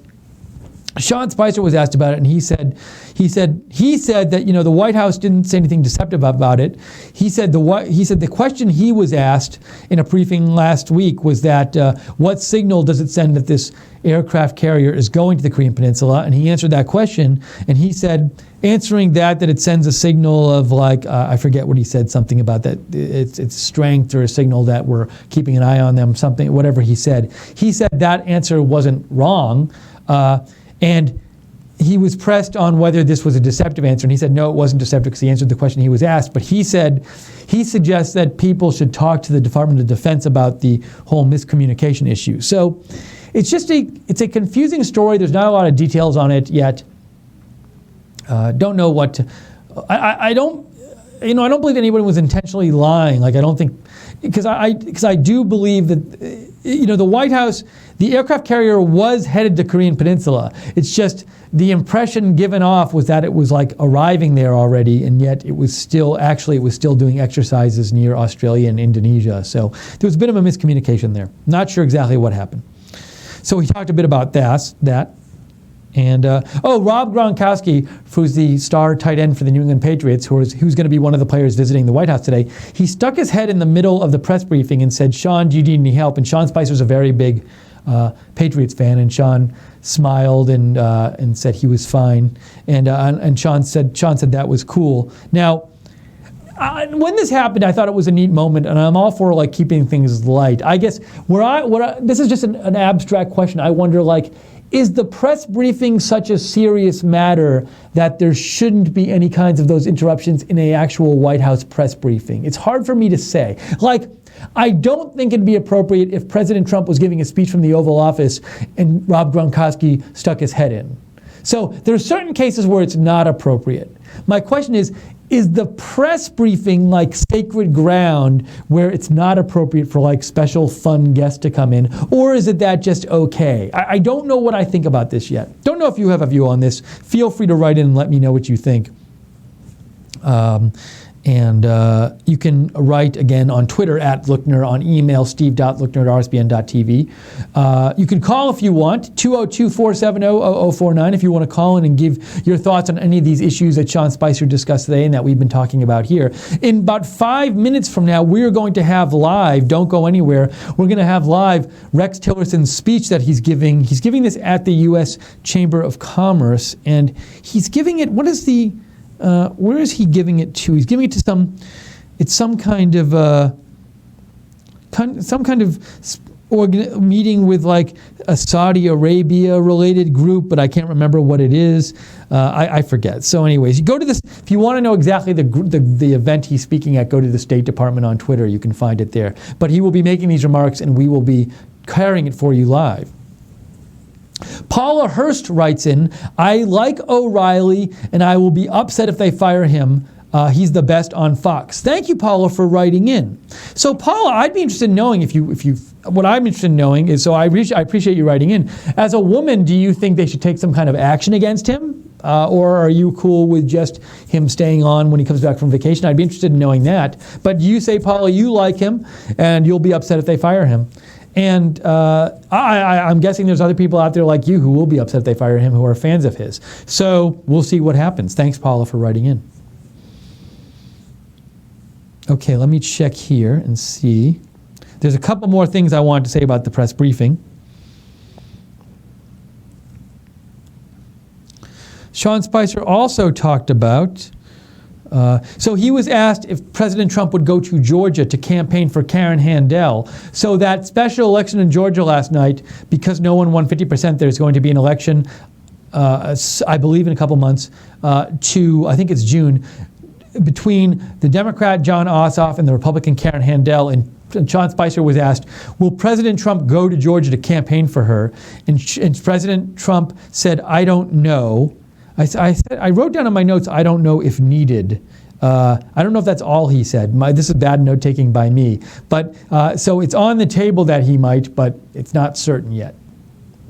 Sean Spicer was asked about it, and he said that the White House didn't say anything deceptive about it. He said the question he was asked in a briefing last week was that what signal does it send that this aircraft carrier is going to the Korean Peninsula? And he answered that question, and he said answering that it sends a signal of I forget what he said, something about that it's strength or a signal that we're keeping an eye on them, something, whatever he said. He said that answer wasn't wrong. And he was pressed on whether this was a deceptive answer, and he said no, it wasn't deceptive because he answered the question he was asked. But he said he suggests that people should talk to the Department of Defense about the whole miscommunication issue. So it's a confusing story. There's not a lot of details on it yet. Don't know what to. I don't believe anyone was intentionally lying. I don't think, because I do believe that the White House, the aircraft carrier was headed to Korean Peninsula. It's just the impression given off was that it was arriving there already, and yet it was still doing exercises near Australia and Indonesia. So there was a bit of a miscommunication there. Not sure exactly what happened. So he talked a bit about that. And Rob Gronkowski, who's the star tight end for the New England Patriots, who's going to be one of the players visiting the White House today, he stuck his head in the middle of the press briefing and said, "Sean, do you need any help?" And Sean Spicer's a very big Patriots fan, and Sean smiled and said he was fine. And Sean said that was cool. Now, when this happened, I thought it was a neat moment, and I'm all for keeping things light. I guess this is just an abstract question. I wonder is the press briefing such a serious matter that there shouldn't be any kinds of those interruptions in an actual White House press briefing? It's hard for me to say. I don't think it'd be appropriate if President Trump was giving a speech from the Oval Office and Rob Gronkowski stuck his head in. So there are certain cases where it's not appropriate. My question is the press briefing sacred ground where it's not appropriate for special fun guests to come in, or is it that just okay? I don't know what I think about this yet. Don't know if you have a view on this. Feel free to write in and let me know what you think. And you can write again on Twitter @Lookner, on email steve.lookner@rsbn.tv. You can call if you want, 202-470-0049, if you want to call in and give your thoughts on any of these issues that Sean Spicer discussed today and that we've been talking about here. In about 5 minutes from now, we're going to have live, don't go anywhere, we're going to have live Rex Tillerson's speech that he's giving. He's giving this at the U.S. Chamber of Commerce, and he's giving it, where is he giving it to? He's giving it to some kind of meeting with a Saudi Arabia related group, but I can't remember what it is. I forget. So anyways, you go to this, if you want to know exactly the event he's speaking at, go to the State Department on Twitter. You can find it there. But he will be making these remarks, and we will be carrying it for you live. Paula Hurst writes in, "I like O'Reilly, and I will be upset if they fire him. He's the best on Fox." Thank you, Paula, for writing in. So, Paula, I'd be interested in knowing what I'm interested in knowing is, so I appreciate you writing in. As a woman, do you think they should take some kind of action against him? Or are you cool with just him staying on when he comes back from vacation? I'd be interested in knowing that. But you say, Paula, you like him, and you'll be upset if they fire him. And I'm guessing there's other people out there like you who will be upset if they fire him, who are fans of his. So we'll see what happens. Thanks, Paula, for writing in. Okay, let me check here and see. There's a couple more things I wanted to say about the press briefing. Sean Spicer also talked about, so he was asked if President Trump would go to Georgia to campaign for Karen Handel. So that special election in Georgia last night, because no one won 50%, there's going to be an election, I believe in a couple months, I think it's June, between the Democrat John Ossoff and the Republican Karen Handel. And Sean Spicer was asked, will President Trump go to Georgia to campaign for her? And President Trump said, I don't know. I wrote down in my notes, I don't know if needed. I don't know if that's all he said. This is bad note-taking by me. But so it's on the table that he might, but it's not certain yet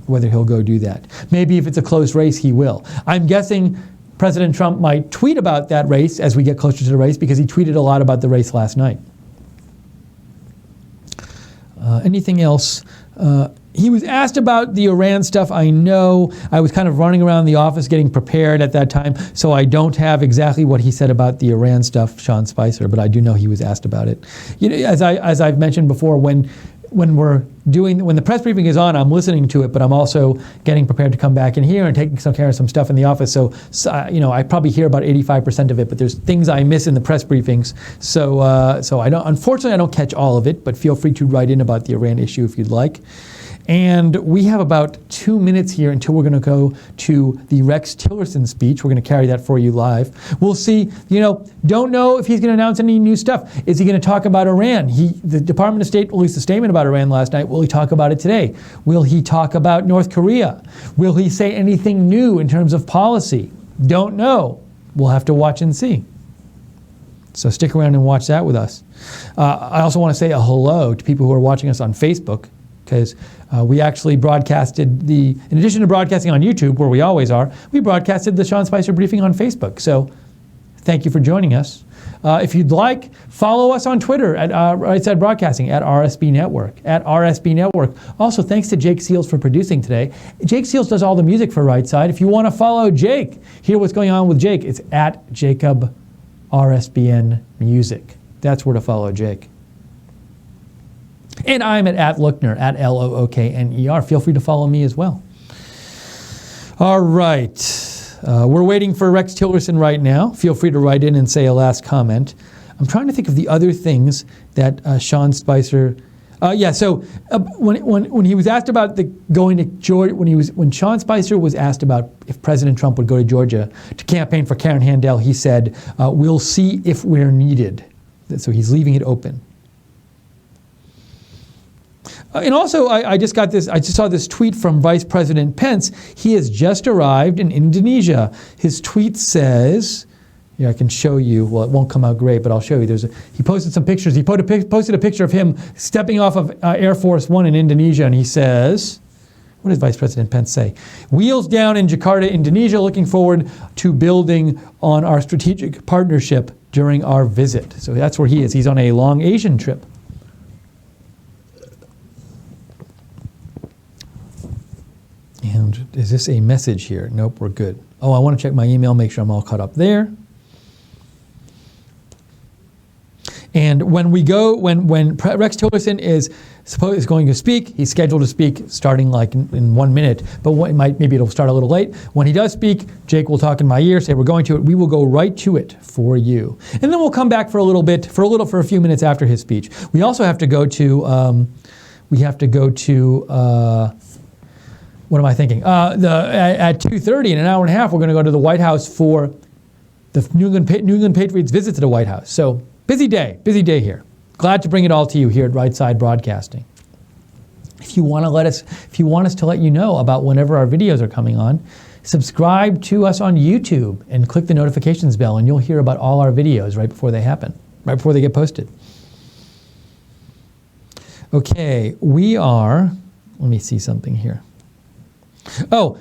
whether he'll go do that. Maybe if it's a close race, he will. I'm guessing President Trump might tweet about that race as we get closer to the race, because he tweeted a lot about the race last night. Anything else? he was asked about the Iran stuff. I know I was kind of running around the office getting prepared at that time, so I don't have exactly what he said about the Iran stuff, Sean Spicer, but I do know he was asked about it. You know, as I've mentioned before, when the press briefing is on, I'm listening to it, but I'm also getting prepared to come back in here and taking care of some stuff in the office. So you know, I probably hear about 85% of it, but there's things I miss in the press briefings. So unfortunately, I don't catch all of it, but feel free to write in about the Iran issue if you'd like. And we have about 2 minutes here until we're going to go to the Rex Tillerson speech. We're going to carry that for you live. We'll see, you know, don't know if he's going to announce any new stuff. Is he going to talk about Iran? The Department of State released a statement about Iran last night. Will he talk about it today? Will he talk about North Korea? Will he say anything new in terms of policy? Don't know. We'll have to watch and see. So stick around and watch that with us. I also want to say a hello to people who are watching us on Facebook, because we actually broadcasted in addition to broadcasting on YouTube, where we always are, we broadcasted the Sean Spicer briefing on Facebook. So thank you for joining us. If you'd like, follow us on Twitter at Right Side Broadcasting, at RSB Network, at RSB Network. Also, thanks to Jake Seals for producing today. Jake Seals does all the music for Right Side. If you want to follow Jake, hear what's going on with Jake, it's at Jacob RSBN Music. That's where to follow Jake. And I'm at Lookner, at Lookner. Feel free to follow me as well. All right. We're waiting for Rex Tillerson right now. Feel free to write in and say a last comment. I'm trying to think of the other things that Sean Spicer... when he was asked about going to Georgia, when Sean Spicer was asked about if President Trump would go to Georgia to campaign for Karen Handel, he said, "We'll see if we're needed." So he's leaving it open. And also, I just saw this tweet from Vice President Pence. He has just arrived in Indonesia. His tweet says, yeah, I can show you. Well, it won't come out great, but I'll show you. He posted some pictures. He posted a picture of him stepping off of Air Force One in Indonesia, and he says, what did Vice President Pence say? "Wheels down in Jakarta, Indonesia, looking forward to building on our strategic partnership during our visit." So that's where he is. He's on a long Asian trip. And is this a message here? Nope, we're good. Oh, I want to check my email, make sure I'm all caught up there. And when Rex Tillerson is going to speak, he's scheduled to speak starting like in 1 minute, but maybe it'll start a little late. When he does speak, Jake will talk in my ear, say we're going to it. We will go right to it for you. And then we'll come back for a few minutes after his speech. We also have to go to, what am I thinking? At 2:30, in an hour and a half, we're going to go to the White House for the New England Patriots visit to the White House. So busy day here. Glad to bring it all to you here at Right Side Broadcasting. If you want us to let you know about whenever our videos are coming on, subscribe to us on YouTube and click the notifications bell, and you'll hear about all our videos right before they happen, right before they get posted. Okay, let me see something here. So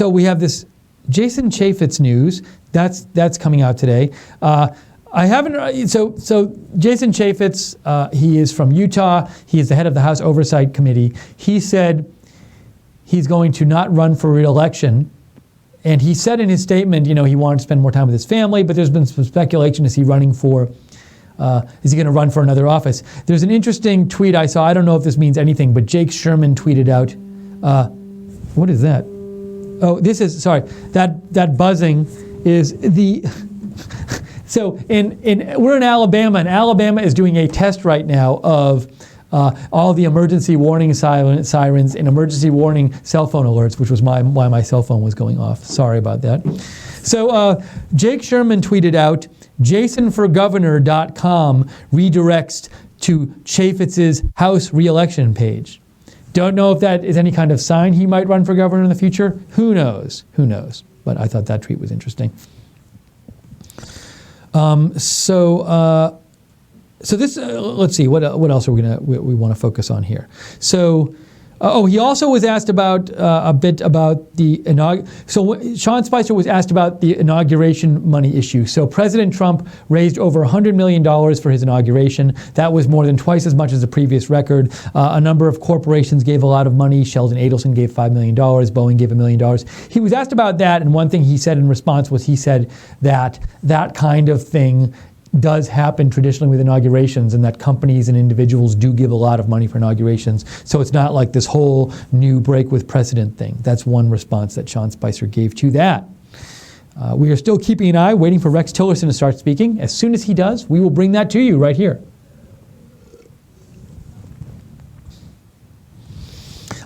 we have this Jason Chaffetz news that's coming out today. So Jason Chaffetz, he is from Utah. He is the head of the House Oversight Committee. He said he's going to not run for re-election. And he said in his statement, he wanted to spend more time with his family, but there's been some speculation, is he going to run for another office? There's an interesting tweet I saw. I don't know if this means anything, but Jake Sherman tweeted out, what is that? Oh, that buzzing is the... So we're in Alabama, and Alabama is doing a test right now of all the emergency warning sirens and emergency warning cell phone alerts, which was why my cell phone was going off. Sorry about that. So Jake Sherman tweeted out, JasonForGovernor.com redirects to Chaffetz's House re-election page. Don't know if that is any kind of sign he might run for governor in the future. Who knows? But I thought that tweet was interesting. So this, let's see, what else are we want to focus on here? So, He also was asked about a bit about the Sean Spicer was asked about the inauguration money issue. So President Trump raised over $100 million for his inauguration. That was more than twice as much as the previous record. A number of corporations gave a lot of money. Sheldon Adelson gave $5 million. Boeing gave $1 million. He was asked about that, and one thing he said in response was he said that that kind of thing does happen traditionally with inaugurations, and that companies and individuals do give a lot of money for inaugurations. So it's not like this whole new break with precedent thing. That's one response that Sean Spicer gave to that. We are still keeping an eye, waiting for Rex Tillerson to start speaking. As soon as he does, we will bring that to you right here.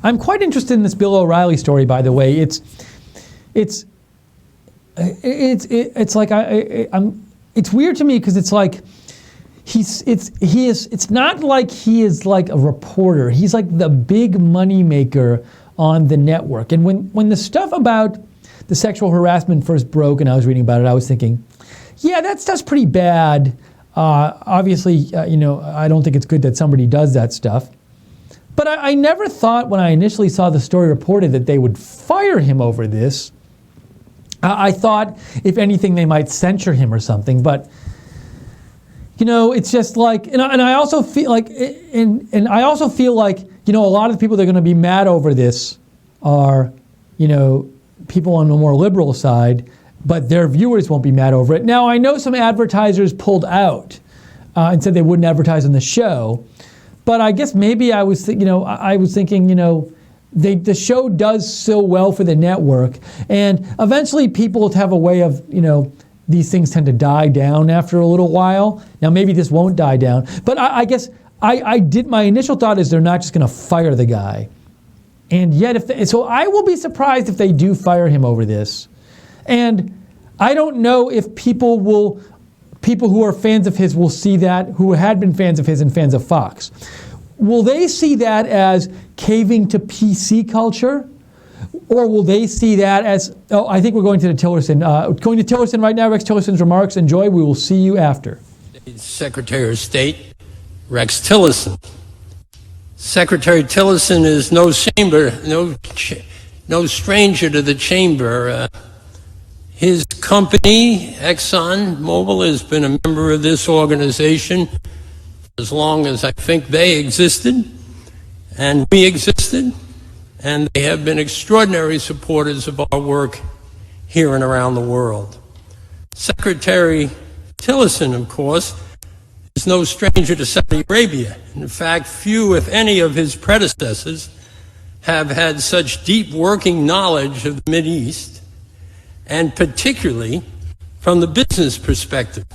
I'm quite interested in this Bill O'Reilly story, by the way. It's weird to me because it's like it's not like he is like a reporter. He's like the big money maker on the network. And when the stuff about the sexual harassment first broke and I was reading about it, I was thinking, yeah, that stuff's pretty bad. Obviously, I don't think it's good that somebody does that stuff. But I never thought when I initially saw the story reported that they would fire him over this. I thought, if anything, they might censure him or something. But, it's just like, and I also feel like, and I also feel like, a lot of the people that are going to be mad over this are, people on the more liberal side, but their viewers won't be mad over it. Now, I know some advertisers pulled out and said they wouldn't advertise on the show, but I guess maybe I was thinking, the show does so well for the network, and eventually people have a way of, these things tend to die down after a little while. Now maybe this won't die down, but I guess my initial thought is they're not just going to fire the guy, and yet so I will be surprised if they do fire him over this, and I don't know if people who are fans of his will see that, who had been fans of his and fans of Fox. Will they see that as caving to PC culture? Or will they see that as, I think we're going to the Tillerson. Going to Tillerson right now, Rex Tillerson's remarks. Enjoy, we will see you after. Secretary of State, Rex Tillerson. Secretary Tillerson is no stranger to the chamber. His company, ExxonMobil, has been a member of this organization as long as I think they existed and we existed, and they have been extraordinary supporters of our work here and around the world. Secretary Tillerson, of course, is no stranger to Saudi Arabia. In fact, few, if any, of his predecessors have had such deep working knowledge of the Mideast, and particularly from the business perspective.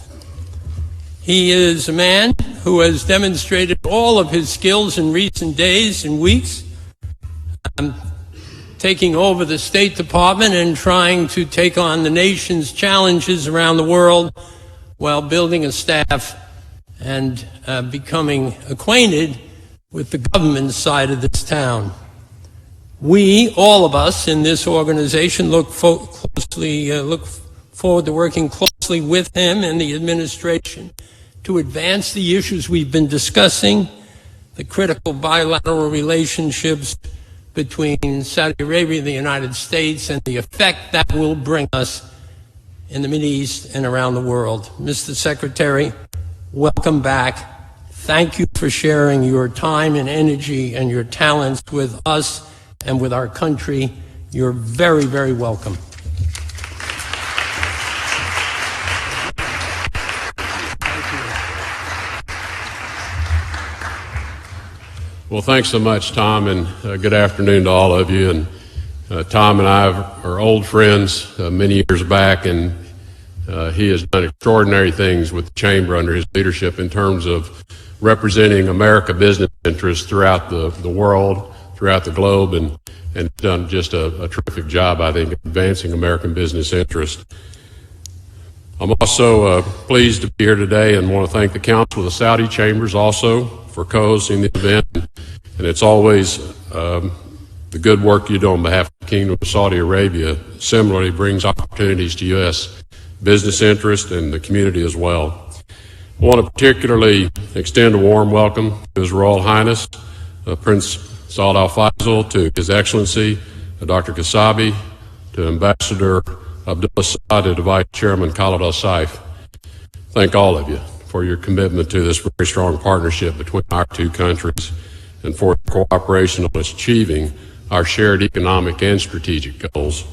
He is a man who has demonstrated all of his skills in recent days and weeks, taking over the State Department and trying to take on the nation's challenges around the world while building a staff and becoming acquainted with the government side of this town. We, all of us in this organization, look forward to working closely with him and the administration to advance the issues we've been discussing, the critical bilateral relationships between Saudi Arabia and the United States, and the effect that will bring us in the Mideast and around the world. Mr. Secretary, welcome back. Thank you for sharing your time and energy and your talents with us and with our country. You're very, very welcome. Well, thanks so much, Tom, and good afternoon to all of you. And Tom and I are old friends many years back, and he has done extraordinary things with the Chamber under his leadership in terms of representing America business interests throughout the world, throughout the globe, and done just a terrific job, I think, advancing American business interests. I'm also pleased to be here today and want to thank the Council of the Saudi Chambers also for co-hosting the event. And it's always the good work you do on behalf of the Kingdom of Saudi Arabia similarly brings opportunities to U.S. business interest and the community as well. I want to particularly extend a warm welcome to His Royal Highness, Prince Saud al-Faisal, to His Excellency Dr. Kasabi, to Ambassador Abdullah Saad, and to Vice Chairman Khalid al-Saif. Thank all of you for your commitment to this very strong partnership between our two countries and for cooperation on achieving our shared economic and strategic goals.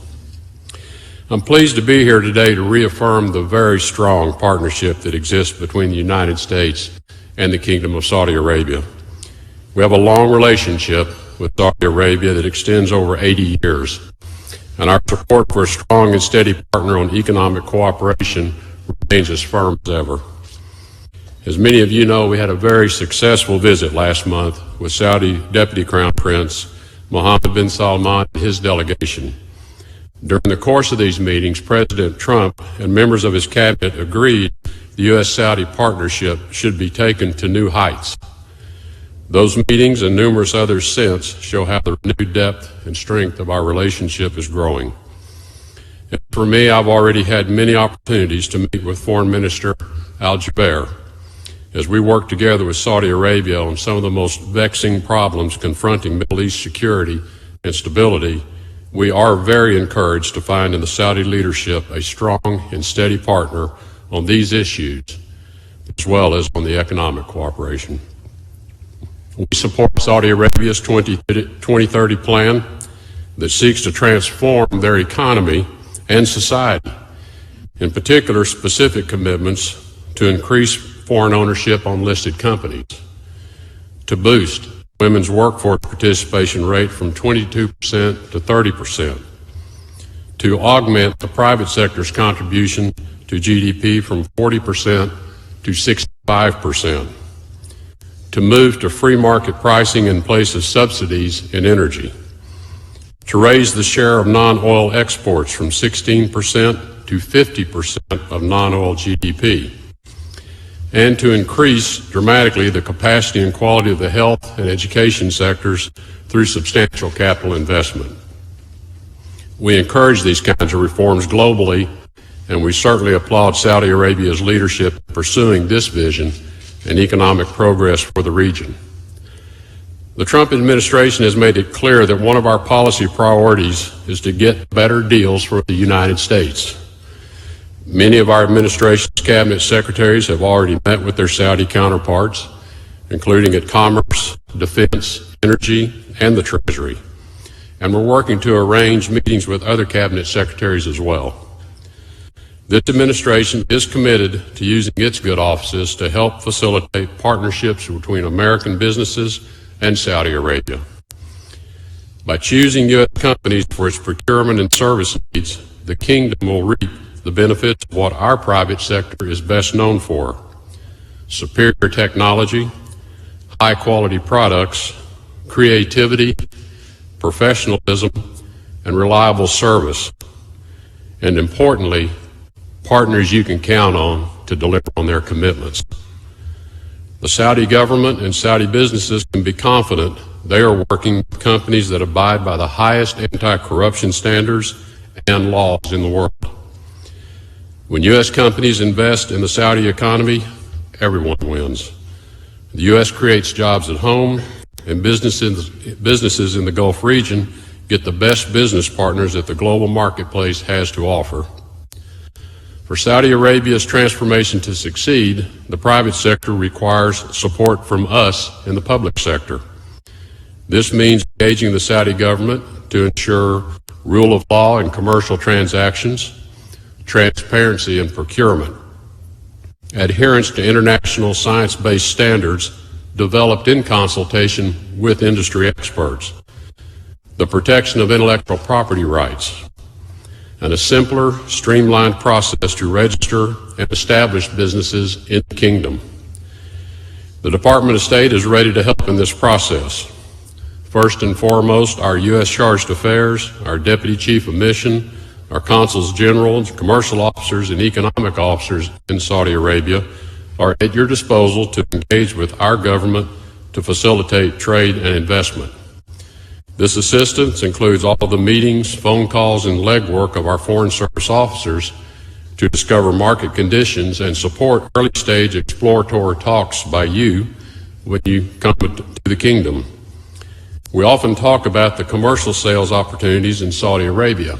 I'm pleased to be here today to reaffirm the very strong partnership that exists between the United States and the Kingdom of Saudi Arabia. We have a long relationship with Saudi Arabia that extends over 80 years, and our support for a strong and steady partner on economic cooperation remains as firm as ever. As many of you know, we had a very successful visit last month with Saudi Deputy Crown Prince Mohammed bin Salman and his delegation. During the course of these meetings, President Trump and members of his cabinet agreed the U.S.-Saudi partnership should be taken to new heights. Those meetings and numerous others since show how the renewed depth and strength of our relationship is growing. And for me, I've already had many opportunities to meet with Foreign Minister Al-Jubeir as we work together with Saudi Arabia on some of the most vexing problems confronting Middle East security and stability. We are very encouraged to find in the Saudi leadership a strong and steady partner on these issues, as well as on the economic cooperation. We support Saudi Arabia's 2030 plan that seeks to transform their economy and society, in particular specific commitments to increase foreign ownership on listed companies, to boost women's workforce participation rate from 22% to 30%, to augment the private sector's contribution to GDP from 40% to 65%, to move to free market pricing in place of subsidies in energy, to raise the share of non-oil exports from 16% to 50% of non-oil GDP, and to increase dramatically the capacity and quality of the health and education sectors through substantial capital investment. We encourage these kinds of reforms globally, and we certainly applaud Saudi Arabia's leadership in pursuing this vision and economic progress for the region. The Trump administration has made it clear that one of our policy priorities is to get better deals for the United States. Many of our administration's cabinet secretaries have already met with their Saudi counterparts, including at Commerce, Defense, Energy, and the Treasury. And we're working to arrange meetings with other cabinet secretaries as well. This administration is committed to using its good offices to help facilitate partnerships between American businesses and Saudi Arabia. By choosing U.S. companies for its procurement and service needs, the kingdom will reap the benefits of what our private sector is best known for: superior technology, high-quality products, creativity, professionalism, and reliable service, and importantly, partners you can count on to deliver on their commitments. The Saudi government and Saudi businesses can be confident they are working with companies that abide by the highest anti-corruption standards and laws in the world. When U.S. companies invest in the Saudi economy, everyone wins. The U.S. creates jobs at home, and businesses in the Gulf region get the best business partners that the global marketplace has to offer. For Saudi Arabia's transformation to succeed, the private sector requires support from us in the public sector. This means engaging the Saudi government to ensure rule of law in commercial transactions, transparency in procurement, adherence to international science-based standards developed in consultation with industry experts, the protection of intellectual property rights, and a simpler, streamlined process to register and establish businesses in the kingdom. The Department of State is ready to help in this process. First and foremost, our U.S. Chargé d'Affaires, our Deputy Chief of Mission, our consuls general, commercial officers, and economic officers in Saudi Arabia are at your disposal to engage with our government to facilitate trade and investment. This assistance includes all of the meetings, phone calls, and legwork of our Foreign Service officers to discover market conditions and support early-stage exploratory talks by you when you come to the kingdom. We often talk about the commercial sales opportunities in Saudi Arabia,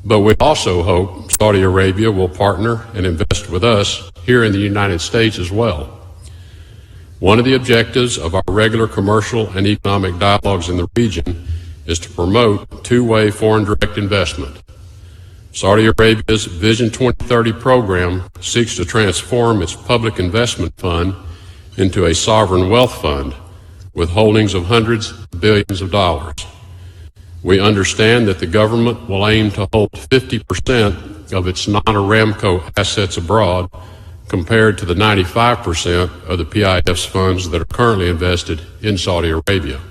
but we also hope Saudi Arabia will partner and invest with us here in the United States as well. One of the objectives of our regular commercial and economic dialogues in the region is to promote two-way foreign direct investment. Saudi Arabia's Vision 2030 program seeks to transform its public investment fund into a sovereign wealth fund with holdings of hundreds of billions of dollars. We understand that the government will aim to hold 50% of its non-Aramco assets abroad compared to the 95% of the PIF's funds that are currently invested in Saudi Arabia.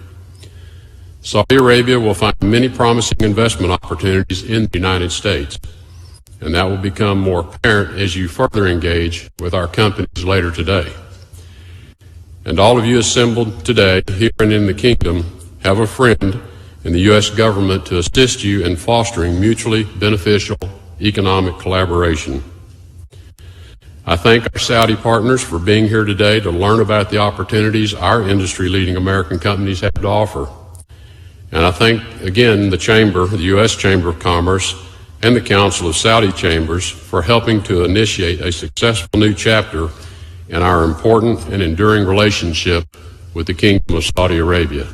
Saudi Arabia will find many promising investment opportunities in the United States, and that will become more apparent as you further engage with our companies later today. And all of you assembled today here and in the kingdom have a friend in the U.S. government to assist you in fostering mutually beneficial economic collaboration. I thank our Saudi partners for being here today to learn about the opportunities our industry-leading American companies have to offer. And I thank, again, the Chamber, the U.S. Chamber of Commerce, and the Council of Saudi Chambers for helping to initiate a successful new chapter in our important and enduring relationship with the Kingdom of Saudi Arabia.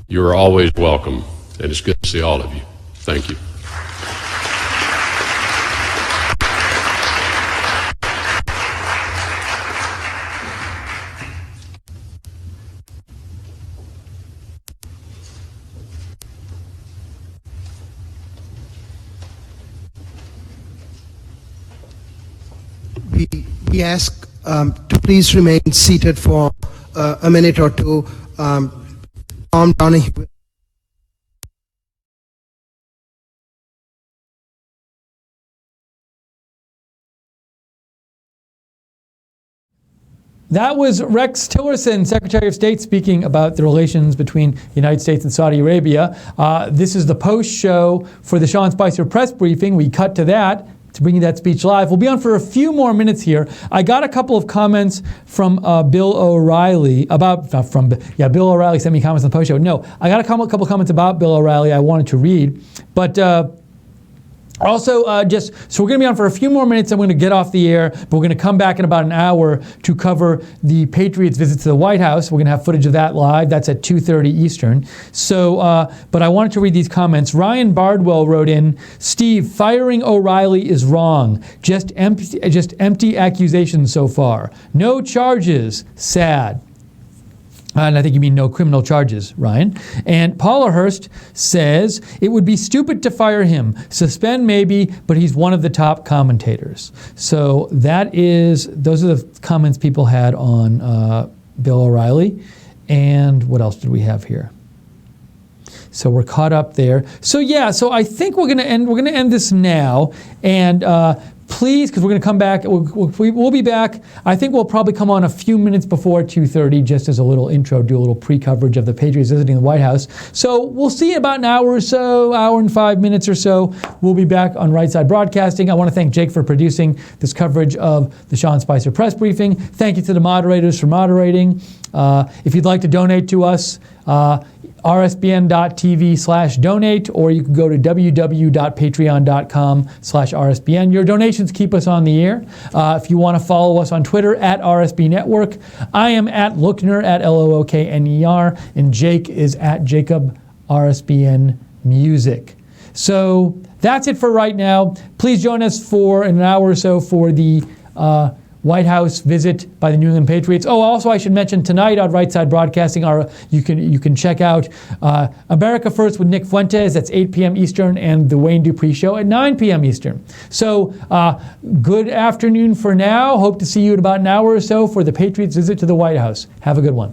You are always welcome, and it's good to see all of you. Thank you. We ask to please remain seated for a minute or two. Calm down. That was Rex Tillerson, Secretary of State, speaking about the relations between the United States and Saudi Arabia. This is the post show for the Sean Spicer press briefing. We cut to that to bring you that speech live. We'll be on for a few more minutes here. I got a couple of comments from Bill O'Reilly Bill O'Reilly sent me comments on the post show. No, I got a couple comments about Bill O'Reilly I wanted to read, but also, so we're going to be on for a few more minutes. I'm going to get off the air, but we're going to come back in about an hour to cover the Patriots' visit to the White House. We're going to have footage of that live. That's at 2:30 Eastern. So, but I wanted to read these comments. Ryan Bardwell wrote in, Steve, firing O'Reilly is wrong. Just empty accusations so far. No charges. Sad. And I think you mean no criminal charges, Ryan. And Paula Hurst says, it would be stupid to fire him. Suspend maybe, but he's one of the top commentators. So those are the comments people had on Bill O'Reilly. And what else did we have here? So we're caught up there. So I think we're gonna end this now. And please, because we're going to come back, we'll be back. I think we'll probably come on a few minutes before 2:30, just as a little intro, do a little pre-coverage of the Patriots visiting the White House. So we'll see in about an hour or so, hour and 5 minutes or so. We'll be back on Right Side Broadcasting. I want to thank Jake for producing this coverage of the Sean Spicer press briefing. Thank you to the moderators for moderating. If you'd like to donate to us, rsbn.tv/donate, or you can go to www.patreon.com/rsbn. Your donations keep us on the air. If you want to follow us on Twitter, @RSB Network. I am @Lookner, @LOOKNER, and Jake is @Jacob RSBN Music. So that's it for right now. Please join us for an hour or so for the White House visit by the New England Patriots. Oh, also I should mention tonight on Right Side Broadcasting, you can check out America First with Nick Fuentes. That's 8 p.m. Eastern, and the Wayne Dupree Show at 9 p.m. Eastern. So good afternoon for now. Hope to see you in about an hour or so for the Patriots visit to the White House. Have a good one.